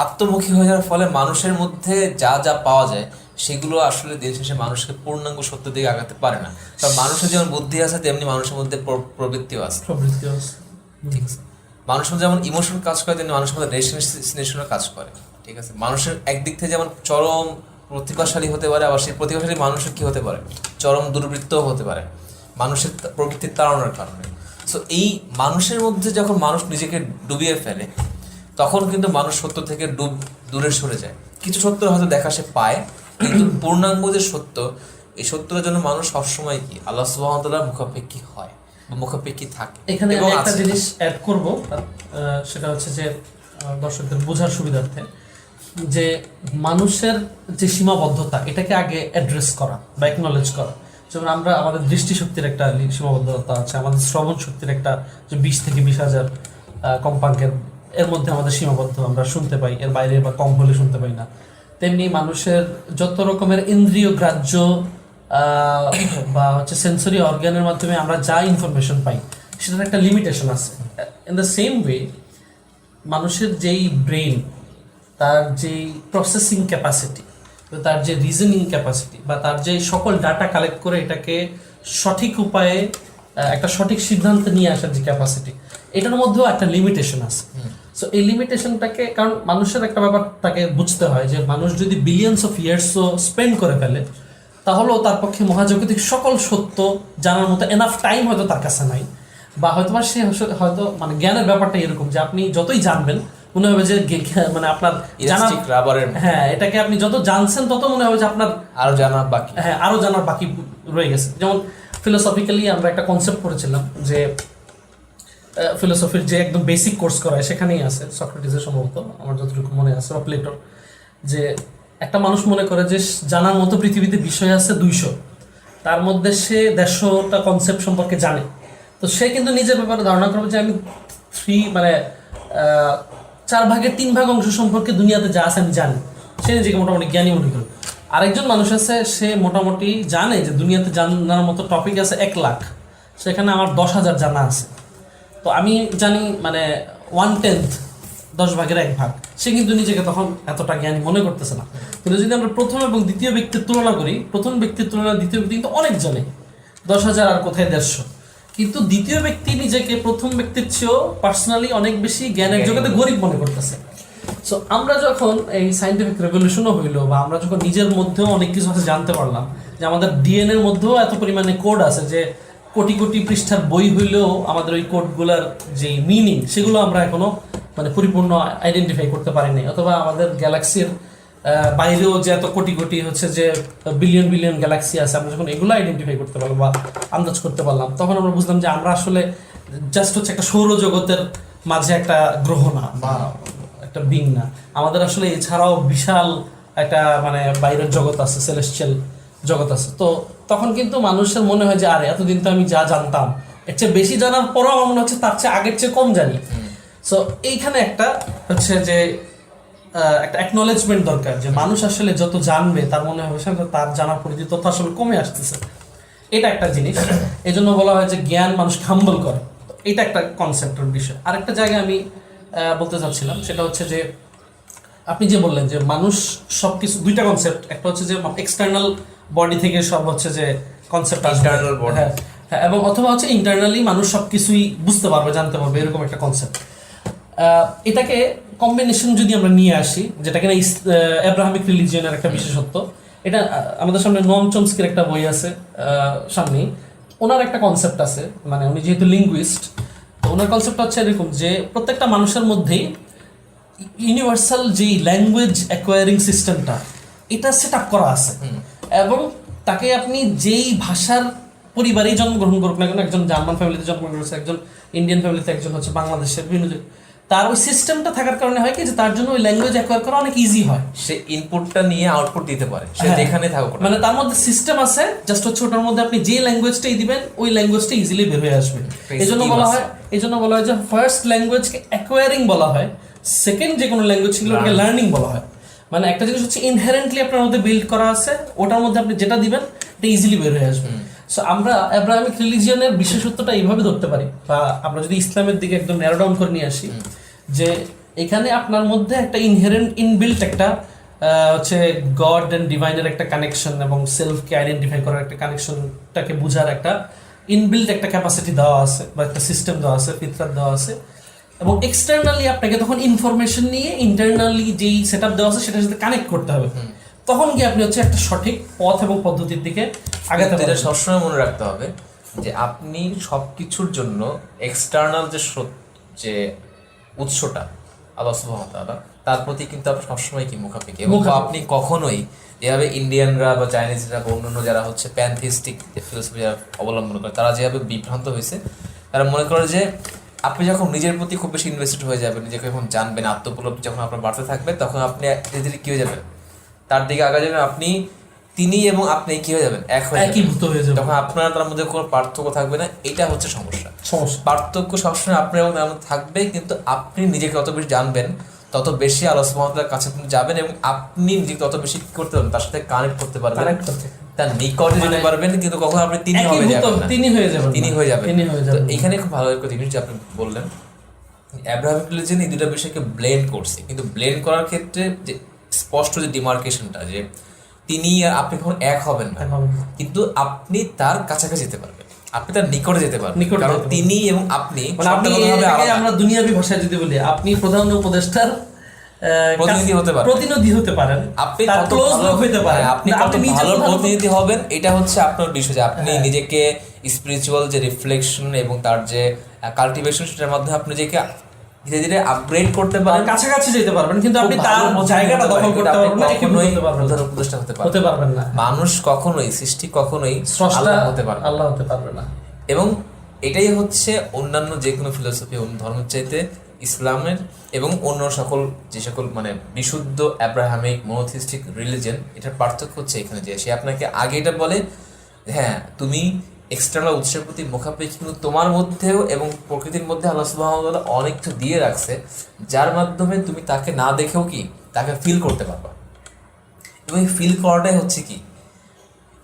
আত্মমুখী হয়ে যাওয়ার ফলে মানুষের মধ্যে যা যা পাওয়া যায় সেগুলো আসলে দিন শেষে মানুষকে পূর্ণাঙ্গ সত্য দিকে আগাতে পারে না। কারণ মানুষের যেমন বুদ্ধি আছে তেমনি মানুষের মধ্যে প্রবৃত্তিও আছে, ঠিক আছে। মানুষের যেমন ইমোশন কাজ করে তেমনি মানুষের মধ্যে রেশনেশনও কাজ করে, ঠিক আছে। মানুষের একদিক থেকে যেমন চরম প্রতিভাশালী হতে পারে, আবার সেই প্রতিভাশালী মানুষের কি হতে পারে, চরম দুর্বৃত্তও হতে পারে মানুষের প্রবৃত্তির তাড়নার কারণে। সো এই মানুষের মধ্যে যখন মানুষ নিজেকে ডুবিয়ে ফেলে, তখন কিন্তু মানুষ সত্য থেকে দূরে সরে যায়। কিছু সত্য হয়তো দেখা সে পায়, কিন্তু পূর্ণাঙ্গ যে সত্য, এই সত্যের জন্য মানুষ সবসময় কি আল্লাহ সুবহানাহু ওয়া তাআলার মুখাপেক্ষী হয় বা মুখাপেক্ষী থাকে। এখানে এবং একটা জিনিস অ্যাড করব, সেটা হচ্ছে যে দর্শকদের বোঝার সুবিধার্থে, যে মানুষের যে সীমাবদ্ধতা, এটাকে আগে অ্যাড্রেস করা বা একনলেজ করা। যেমন আমরা আমাদের দৃষ্টিশক্তির একটা সীমাবদ্ধতা আছে, আমাদের শ্রবণ শক্তির একটা, যে 20 থেকে 20,000 কম্পাঙ্কের, এর মধ্যে আমাদের সীমাবদ্ধ, আমরা শুনতে পাই, এর বাইরে বা কম হলে শুনতে পাই না। তেমনি মানুষের যত রকমের ইন্দ্রিয় গ্রাহ্য বা হচ্ছে সেন্সরি অর্গানের মাধ্যমে আমরা যা ইনফরমেশন পাই, সেটার একটা লিমিটেশন আছে। ইন দ্য সেম ওয়ে মানুষের যেই ব্রেইন, তার যে প্রসেসিং ক্যাপাসিটি, তার যে রিজনিং ক্যাপাসিটি, বা তার যে সকল ডাটা কালেক্ট করে এটাকে সঠিক উপায়ে একটা সঠিক সিদ্ধান্তে নিয়ে আসার যে ক্যাপাসিটি, এটার মধ্যেও একটা লিমিটেশন আছে। সো এই লিমিটেশনটাকে, কারণ মানুষের একটা ব্যাপার তাকে বুঝতে হয় যে মানুষ যদি বিলিয়ন্স অফ ইয়ার্সও স্পেন্ড করে ফেলে, তাহলেও তার পক্ষে মহাজাগতিক সকল সত্য জানার মতো এনাফ টাইম হয়তো তার কাছে নাই, বা হয়তো সে হয়তো মানে জ্ঞানের ব্যাপারটা এরকম যে আপনি যতই জানবেন মনে হবে যে মানে আপনার হ্যাঁ, এটাকে আপনি যত জানছেন তত মনে হবে যে আপনার আরো জানার বাকি, হ্যাঁ আরো জানার বাকি রয়ে গেছে। যেমন ফিলোসফিক্যালি আমরা একটা কনসেপ্ট পড়েছিলাম যে ফিলোসফির যে একদম বেসিক কোর্স করায় সেখানেই আছে, সক্রেটিসের সম্ভবত আমার যতটুকু মনে আছে, বা প্লেটোর, যে একটা মানুষ মনে করে যে জানার মতো পৃথিবীতে বিষয় আছে 200, তার মধ্যে সে 150টা কনসেপ্ট সম্পর্কে জানে। তো সে কিন্তু নিজের ব্যাপারে ধারণা করবে যে আমি 4/3 অংশ সম্পর্কে দুনিয়াতে যা আছে আমি জানি, সে নিজেকে মোটামুটি জ্ঞানী মনে করে। আরেকজন মানুষ আছে, সে মোটামুটি জানে যে দুনিয়াতে জানার মতো টপিক আছে 1 লাখ, সেখানে আমার 10,000 জানা আছে, তো আমি জানি মানে 1/10, 10/1 সে কিন্তু নিজেকে তখন এতটা জ্ঞানী মনে করতেছে না। কিন্তু যদি আমরা প্রথম এবং দ্বিতীয় ব্যক্তির তুলনা করি, প্রথম ব্যক্তির তুলনায় দ্বিতীয় ব্যক্তি কিন্তু অনেক জানে, 10,000 আর কোথায় 150, কিন্তু দ্বিতীয় ব্যক্তি নিজেকে প্রথম ব্যক্তির চেয়েও পার্সোনালি অনেক বেশি জ্ঞানের জগতে গরিব মনে করতেছে। সো আমরা যখন এই সায়েন্টিফিক রেভলিউশনও হইলো, বা আমরা যখন নিজের মধ্যেও অনেক কিছু আছে জানতে পারলাম, যে আমাদের ডিএনএর মধ্যেও এত পরিমাণে কোড আছে যে কোটি কোটি পৃষ্ঠার বই হইলেও আমাদের ওই কোডগুলোর যে মিনিং সেগুলো আমরা এখনো মানে পরিপূর্ণ আইডেন্টিফাই করতে পারিনি, অথবা আমাদের গ্যালাক্সির বাইরেও যে এত কোটি কোটি হচ্ছে যে বিলিয়ন বিলিয়ন গ্যালাক্সি আছে, আমরা যখন এগুলো আইডেন্টিফাই করতে পারলাম বা আন্দাজ করতে পারলাম, তখন আমরা বুঝলাম যে আমরা আসলে জাস্ট হচ্ছে একটা সৌরজগতের মাঝে একটা গ্রহ না বা একটা বিং না, আমাদের আসলে এছাড়াও বিশাল একটা মানে বাইরের জগৎ আছে, সেলেস্টিয়াল জগৎ আছে। তো তখন কিন্তু মানুষের মনে হয় যে আরে এতদিন তো আমি যা জানতাম এর চেয়ে বেশি জানার পরও আমার মনে হচ্ছে তার চেয়ে আগের চেয়ে কম জানি। সো এইখানে একটা হচ্ছে যে একটা অ্যাকনোলেজমেন্ট দরকার যে মানুষ আসলে যত জানবে তার মনে হবে তার জানার পরিধি তত আসলে কমে আসতেছে, এটা একটা জিনিস। এই জন্য বলা হয় যে জ্ঞান মানুষকে হাম্বল করে, এটা একটা কনসেপ্টের বিষয়। আরেকটা জায়গায় আমি বলতে চাচ্ছিলাম, সেটা হচ্ছে যে আপনি যে বললেন যে মানুষ সবকিছু, দুইটা কনসেপ্ট, একটা হচ্ছে যে এক্সটার্নাল বডি থেকে সব হচ্ছে যে কনসেপ্ট ইন্টারনাল বডি, হ্যাঁ, এবং অথবা হচ্ছে ইন্টারনালি মানুষ সবকিছুই বুঝতে পারবে, জানতে পারবে, এরকম একটা কনসেপ্ট। এটাকে কম্বিনেশন যদি আমরা নিয়ে আসি, যেটা কিনা অ্যাব্রাহামিক রিলিজিয়নের একটা বিশেষত্ব, এটা আমাদের সামনে নোয়াম চমস্কির একটা বই আছে সামনেই, ওনার একটা কনসেপ্ট আছে, মানে উনি যেহেতু লিঙ্গুইস্ট, তো ওনার কনসেপ্ট হচ্ছে এরকম যে প্রত্যেকটা মানুষের মধ্যেই ইউনিভার্সাল যেই ল্যাঙ্গুয়েজ অ্যাকোয়ারিং সিস্টেমটা, এটা সেট আপ করা আছে, এবং তাকে আপনি যেই ভাষার পরিবারেই জন্মগ্রহণ করুক না কেন, একজন জার্মান ফ্যামিলিতে জন্মগ্রহণ করেছে, একজন ইন্ডিয়ান ফ্যামিলিতে, একজন হচ্ছে বাংলাদেশের বিভিন্ন, তার ওই সিস্টেমটা থাকার কারণে হয় কি যে তার জন্য ওই ল্যাঙ্গুয়েজ অ্যাকোয়ার করা অনেক ইজি হয়, সে ইনপুটটা নিয়ে আউটপুট দিতে পারে, সে যেখানে থাকুক, মানে তার মধ্যে সিস্টেম আছে, জাস্ট হচ্ছে ওটার মধ্যে আপনি যে ল্যাঙ্গুয়েজটাই দিবেন ওই ল্যাঙ্গুয়েজটা ইজিলি বের হয়ে আসবে। এজন্য বলা হয় যে ফার্স্ট ল্যাঙ্গুয়েজকে অ্যাকোয়ারিং বলা হয়, সেকেন্ড যে কোনো ল্যাঙ্গুয়েজ সেগুলোকে লার্নিং বলা হয়। মানে একটা জিনিস হচ্ছে ইনহেরেন্টলি আপনার মধ্যে বিল্ড করা আছে, ওটার মধ্যে আপনি যেটা দিবেন এটা ইজিলি বের হয়ে আসবে। সো আমরা অ্যাব্রাহামিক রিলিজিয়নের বিশেষত্বটা এইভাবে ধরতে পারি, বা আমরা যদি ইসলামের দিকে একদম ন্যারো ডাউন করে নিয়ে আসি, যে এখানে আপনার মধ্যে একটা ইনহেরেন্ট ইনবিল্ট একটা হচ্ছে গড এন্ড ডিভাইনের একটা কানেকশন এবং সেলফকে আইডেন্টিফাই করার একটা কানেকশনটাকে বোঝার একটা ইনবিল্ট একটা ক্যাপাসিটি দেওয়া আছে, বা একটা সিস্টেম দেওয়া আছে, ফিতরাত দেওয়া আছে, এবং এক্সটার্নালি আপনাকে তখন ইনফরমেশন নিয়ে ইন্টারনালি যেই সেট আপ দেওয়া আছে সেটার সাথে কানেক্ট করতে হবে, তখন গিয়ে আপনি হচ্ছে একটা সঠিক পথ এবং পদ্ধতির দিকে আগাতে পারবেন। এটা সবসময় মনে রাখতে হবে যে আপনি সবকিছুর জন্য এক্সটার্নাল যে উৎসটা আল্লাহ সুবহানাহু ওয়া তাআলা, তার প্রতি কিন্তু আপনি সবসময় কি মুখাপেক্ষি, এবং আপনি কখনোই যেভাবে ইন্ডিয়ানরা বা চাইনিজরা বা অন্যান্য যারা হচ্ছে প্যানথিস্টিক ফিলোসফি যারা অবলম্বন করে, তারা যেভাবে বিভ্রান্ত হয়েছে, তারা মনে করে যে আপনি যখন নিজের প্রতি খুব বেশি ইনভেস্টেড হয়ে যাবেন, নিজেকে যখন জানবেন, আত্মোপলব্ধি যখন আপনার বাড়তে থাকবে, তখন আপনি ধীরে ধীরে কি হয়ে যাবেন, তার দিকে আগে যাবেন, আপনি তিনি এবং আপনি কি হয়ে যাবেন, এক হয়ে যাবেন, তখন আপনার তার মধ্যে কোনো পার্থক্য থাকবে না। এটা হচ্ছে সমস্যা। পার্থক্য সবসময় আপনার এবং তার মধ্যে থাকবে, কিন্তু আপনি নিজেকে যত বেশি জানবেন তত বেশি আল্লাহ সুবহানাহু ওয়া তাআলার কাছে আপনি যাবেন, এবং আপনি নিজেকে তত বেশি কি করতে পারবেন, তার সাথে কানেক্ট করতে পারবেন, তার নিকটে যেতে পারবেন, কিন্তু কখনো আপনি তিনি হয়ে যাবেন। তো এখানে খুব ভালো একটা জিনিস যে আপনি বললেন অ্যাব্রাহামিক রিলিজিয়ন এই দুটো বিষয়কে ব্লেন্ড করছে, কিন্তু ব্লেন্ড করার ক্ষেত্রে যে স্পষ্ট যে ডিমার্কেশনটা, যে তিনি আর আপনি কখন এক হবেন না, কিন্তু আপনি তার কাছাকাছি যেতে পারবেন, আপনি তার নিকটে যেতে পারবেন, কারণ তিনি এবং আপনি আমরা দুনিয়াবি ভাষায় যদি বলি, আপনি প্রধান উপদেষ্টার প্রতিনিধি হতে পারেন, আপনি ক্লোজ লোক হতে পারেন, আপনি কত ভালো প্রতিনিধি হবেন এটা হচ্ছে আপনার বিষয়, যে আপনি নিজেকে স্পিরিচুয়াল যে রিফ্লেকশন এবং তার যে কাল্টিভেশন সেটার মাধ্যমে আপনি নিজেকে ধীরে ধীরে আপগ্রেড করতে পারেন, কাছাকাছি যেতে পারবেন, কিন্তু আপনি তার জায়গাটা দখল করতে পারবেন না, কখনোই প্রধান উপদেষ্টা হতে পারবেন না। মানুষ কখনোই, সৃষ্টি কখনোই আল্লাহ হতে পারবে না। এবং এটাই হচ্ছে অন্যান্য যে কোনো ফিলোসফি, অন্য ধর্মের চাইতে ইসলামের এবং অন্য যে সকল মানে বিশুদ্ধ অ্যাব্রাহামিক মনোথিস্টিক রিলিজিয়ন, এটার পার্থক্য হচ্ছে এখানে যে সে আপনাকে আগে এটা বলে, হ্যাঁ তুমি এক্সটার্নাল উৎসের প্রতি মুখাপেক্ষী, কিন্তু তোমার মধ্যেও এবং প্রকৃতির মধ্যে আল্লাহ সুবহানাহু ওয়া তাআলা অনেক কিছু দিয়ে রাখছে যার মাধ্যমে তুমি তাকে না দেখেও কি তাকে ফিল করতে পারবা। এবং এই ফিল করাটাই হচ্ছে কি,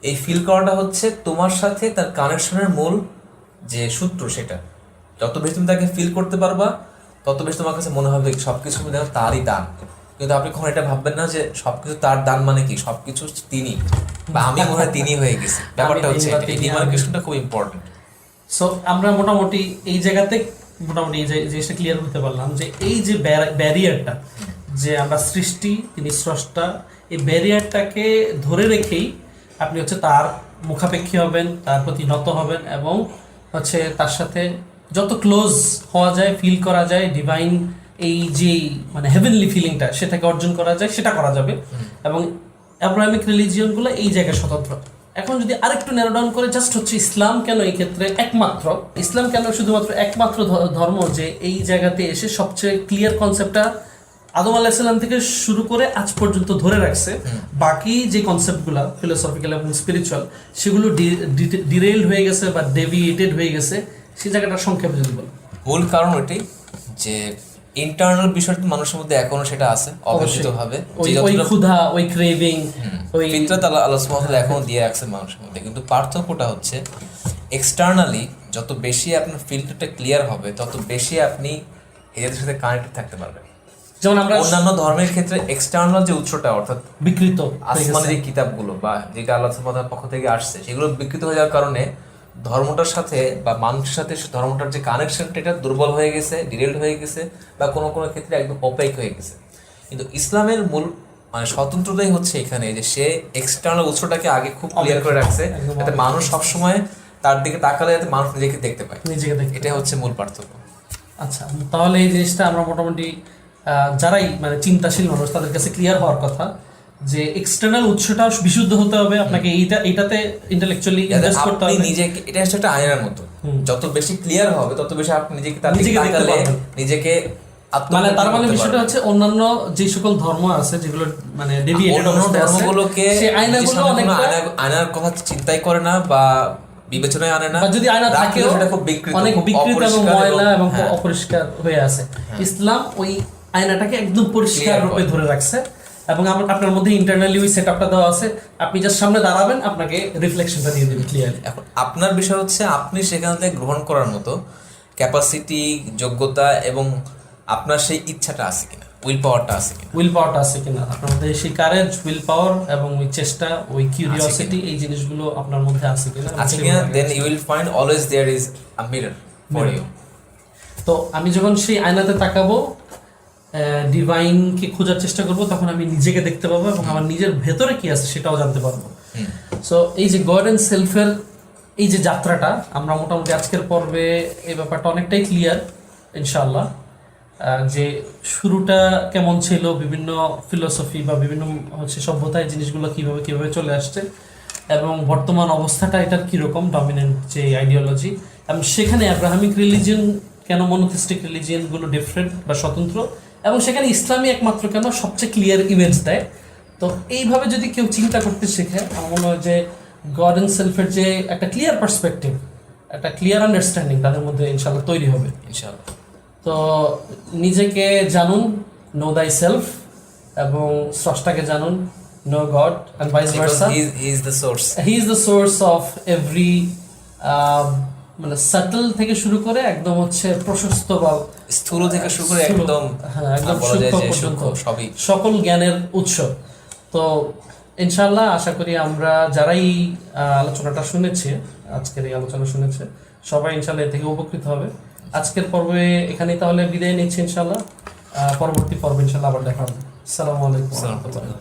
এই ফিল করাটা হচ্ছে তোমার সাথে তার কানেকশনের মূল যে সূত্র, সেটা যত বেশি তুমি তাকে ফিল করতে পারবা তত বেশি তোমার কাছে মনে হবে সবকিছু তারই দান। কিন্তু আপনি কখন এটা ভাববেন না যে সবকিছু তার দান মানে কি সবকিছু তিনি বা আমি মনে হয় তিনি হয়ে গেছি, ব্যাপারটা হচ্ছে এই ডিমার্কেশনটা খুব ইম্পর্টেন্ট। সো আমরা মোটামুটি এই জায়গাতে মোটামুটি এই জিনিসটা ক্লিয়ার হতে পারলাম যে এই যে ব্যারিয়ারটা, যে আমরা সৃষ্টি, তিনি স্রষ্টা, এই ব্যারিয়ারটাকে ধরে রেখেই আপনি হচ্ছে তার মুখাপেক্ষী হবেন, তার প্রতি নত হবেন এবং হচ্ছে তার সাথে যত ক্লোজ হওয়া যায়, ফিল করা যায়, ডিভাইন এই যে মানে হেভেনলি ফিলিংটা সেটাকে অর্জন করা যায়, সেটা করা যাবে। এবং অ্যাব্রাহামিক রিলিজিয়নগুলো এই জায়গায় স্বতন্ত্র। এখন যদি আরেকটু ন্যারো ডাউন করে জাস্ট হচ্ছে ইসলাম কেন এই ক্ষেত্রে একমাত্র, ইসলাম কেন শুধুমাত্র একমাত্র ধর্ম যে এই জায়গাতে এসে সবচেয়ে ক্লিয়ার কনসেপ্টটা আদম আলাইহিস সালাম থেকে শুরু করে আজ পর্যন্ত ধরে রাখছে, বাকি যে কনসেপ্টগুলো ফিলোসফিক্যাল এবং স্পিরিচুয়াল সেগুলো ডিরেইলড হয়ে গেছে বা ডেভিয়েটেড হয়ে গেছে, সেই জায়গাটা সংক্ষেপে যদি বলো। মূল কারণ এটাই যে ইন্টারনাল বিষয়টা মানুষের মধ্যে এখনো সেটা আছে অবশ্যইভাবে, ওই ক্ষুধা, ওই ক্রেভিং, ওই ফিতরাত আল্লাহ সুবহানাহু ওয়া তাআলা এখনো দিয়ে রাখছে মানুষের মধ্যে। কিন্তু পার্থক্যটা হচ্ছে এক্সটার্নালি যত বেশি আপনার ফিল্টারটা ক্লিয়ার হবে তত বেশি আপনি এদের সাথে কানেক্টেড থাকতে পারবেন। যেমন আমরা অন্যান্য ধর্মের ক্ষেত্রে এক্সটার্নাল যে উৎসটা অর্থাৎ বিকৃত আসমানি কিতাবগুলো বা যেটা আল্লাহ সুবহানাহু ওয়া তাআলার পক্ষ থেকে আসছে সেগুলো বিকৃত হয়ে যাওয়ার কারণে ধর্মটার সাথে বা মানুষের সাথে ধর্মটার যে কানেকশনটা এটা দুর্বল হয়ে গেছে, ডিরেলড হয়ে গেছে বা কোনো কোনো ক্ষেত্রে একদম অপেক হয়ে গেছে। কিন্তু ইসলামের মূল মানে স্বতন্ত্রতাই হচ্ছে এখানে যে সে এক্সটার্নাল উৎসটাকে আগে খুব ক্লিয়ার করে রাখছে, যাতে মানুষ সবসময় তার দিকে তাকালে যাতে মানুষ নিজেকে দেখতে পায়, এটাই হচ্ছে মূল পার্থক্য। আচ্ছা, তাহলে এই জিনিসটা আমরা মোটামুটি যারাই মানে চিন্তাশীল মানুষ তাদের কাছে ক্লিয়ার হওয়ার কথা যে এক্সটার্নাল উৎসটা বিশুদ্ধ হতে হবে, আপনাকে এটাতে ইন্টেলেকচুয়ালি ইনভেস্ট করতে হবে নিজেকে। এটা হচ্ছে একটা আয়নার মতো, যত বেশি ক্লিয়ার হবে তত বেশি আপনি নিজেকে তার দিকে তাকালে নিজেকে মানে তার মানে বিষয়টা হচ্ছে অন্যান্য যে সকল ধর্ম আছে যেগুলো মানে ডেভিয়েটেড ধর্মগুলোকে সেই আয়নাগুলো অনেকটা আয়নার কথা চিন্তাই করে না বা বিবেচনায় আনে না, বা যদি আয়না থাকেও সেটা খুব বিকৃত, অনেক বিকৃত এবং ময়লা এবং অপরিষ্কার হয়ে আছে। ইসলাম ওই আয়নাটাকে একদম পরিষ্কার রূপে ধরে রাখছে এবং আপনার মধ্যে ইন্টারনালি ওই সেটআপটা দেওয়া আছে, আপনি জাস্ট সামনে দাঁড়াবেন, আপনাকে রিফ্লেকশনটা দিয়ে দেবে ক্লিয়ার। এখন আপনার বিষয় হচ্ছে আপনি সেখান থেকে গ্রহণ করার মতো ক্যাপাসিটি, যোগ্যতা এবং আপনার সেই ইচ্ছাটা আছে কিনা, উইল পাওয়ারটা আছে কিনা, আপনার মধ্যে সেই কারেজ, উইল পাওয়ার এবং ওই চেষ্টা, ওই কিউরিওসিটি, এই জিনিসগুলো আপনার মধ্যে আছে কিনা, then you will find always there is a mirror for you. তো আমি যখন সেই আয়নাতে তাকাবো, ডিভাইনকে খোঁজার চেষ্টা করব, তখন আমি নিজেকে দেখতে পাবো এবং আমার নিজের ভেতরে কি আছে সেটাও জানতে পারবো। সো এই যে গড অ্যান্ড সেলফের এই যে যাত্রাটা, আমরা মোটামুটি আজকের পর্বে এই ব্যাপারটা অনেকটাই ক্লিয়ার ইনশাআল্লাহ, যে শুরুটা কেমন ছিল, বিভিন্ন ফিলোসফি বা বিভিন্ন হচ্ছে সভ্যতায় জিনিসগুলো কিভাবে চলে আসছে এবং বর্তমান অবস্থাটা এটার কীরকম ডমিনেন্ট যে আইডিওলজি, এবং সেখানে আব্রাহামিক রিলিজিয়ন কেন, মনোথিস্টিক রিলিজিয়নগুলো ডিফারেন্ট বা স্বতন্ত্র, এবং সেখানে ইসলামী একমাত্র কেন সবচেয়ে ক্লিয়ার ইমেজ দেয়। তো এইভাবে যদি কেউ চিন্তা করতে শেখে, আমার মনে হয় যে গড অ্যান্ড সেলফের যে একটা ক্লিয়ার পার্সপেক্টিভ, একটা ক্লিয়ার আন্ডারস্ট্যান্ডিং তাদের মধ্যে ইনশাআল্লাহ তৈরি হবে ইনশাআল্লাহ। তো নিজেকে জানুন, নো দাই সেলফ, এবং স্রষ্টাকে জানুন, no God, and vice versa. He is the source. He is the source of every মানে সাটল থেকে শুরু করে একদম হচ্ছে প্রশস্ত বা স্থূল থেকে শুরু করে স্থূল, একদম হ্যাঁ, একদম বলা যায় সূক্ষ্ম যে পর্যন্ত সূক্ষ্ম সবই। সকল জ্ঞানের উৎস। তো ইনশাআল্লাহ আশা করি আমরা যারাই আলোচনাটা শুনেছে, আজকের এই আলোচনা শুনেছে, সবাই ইনশাআল্লাহ এর থেকে উপকৃত হবে। আজকের পর্বে এখানেই তাহলে বিদায় নিচ্ছি ইনশাআল্লাহ। পরবর্তী পর্বে ইনশাআল্লাহ আবার দেখা হবে। আসসালামু আলাইকুম ওয়া রাহমাতুল্লাহ।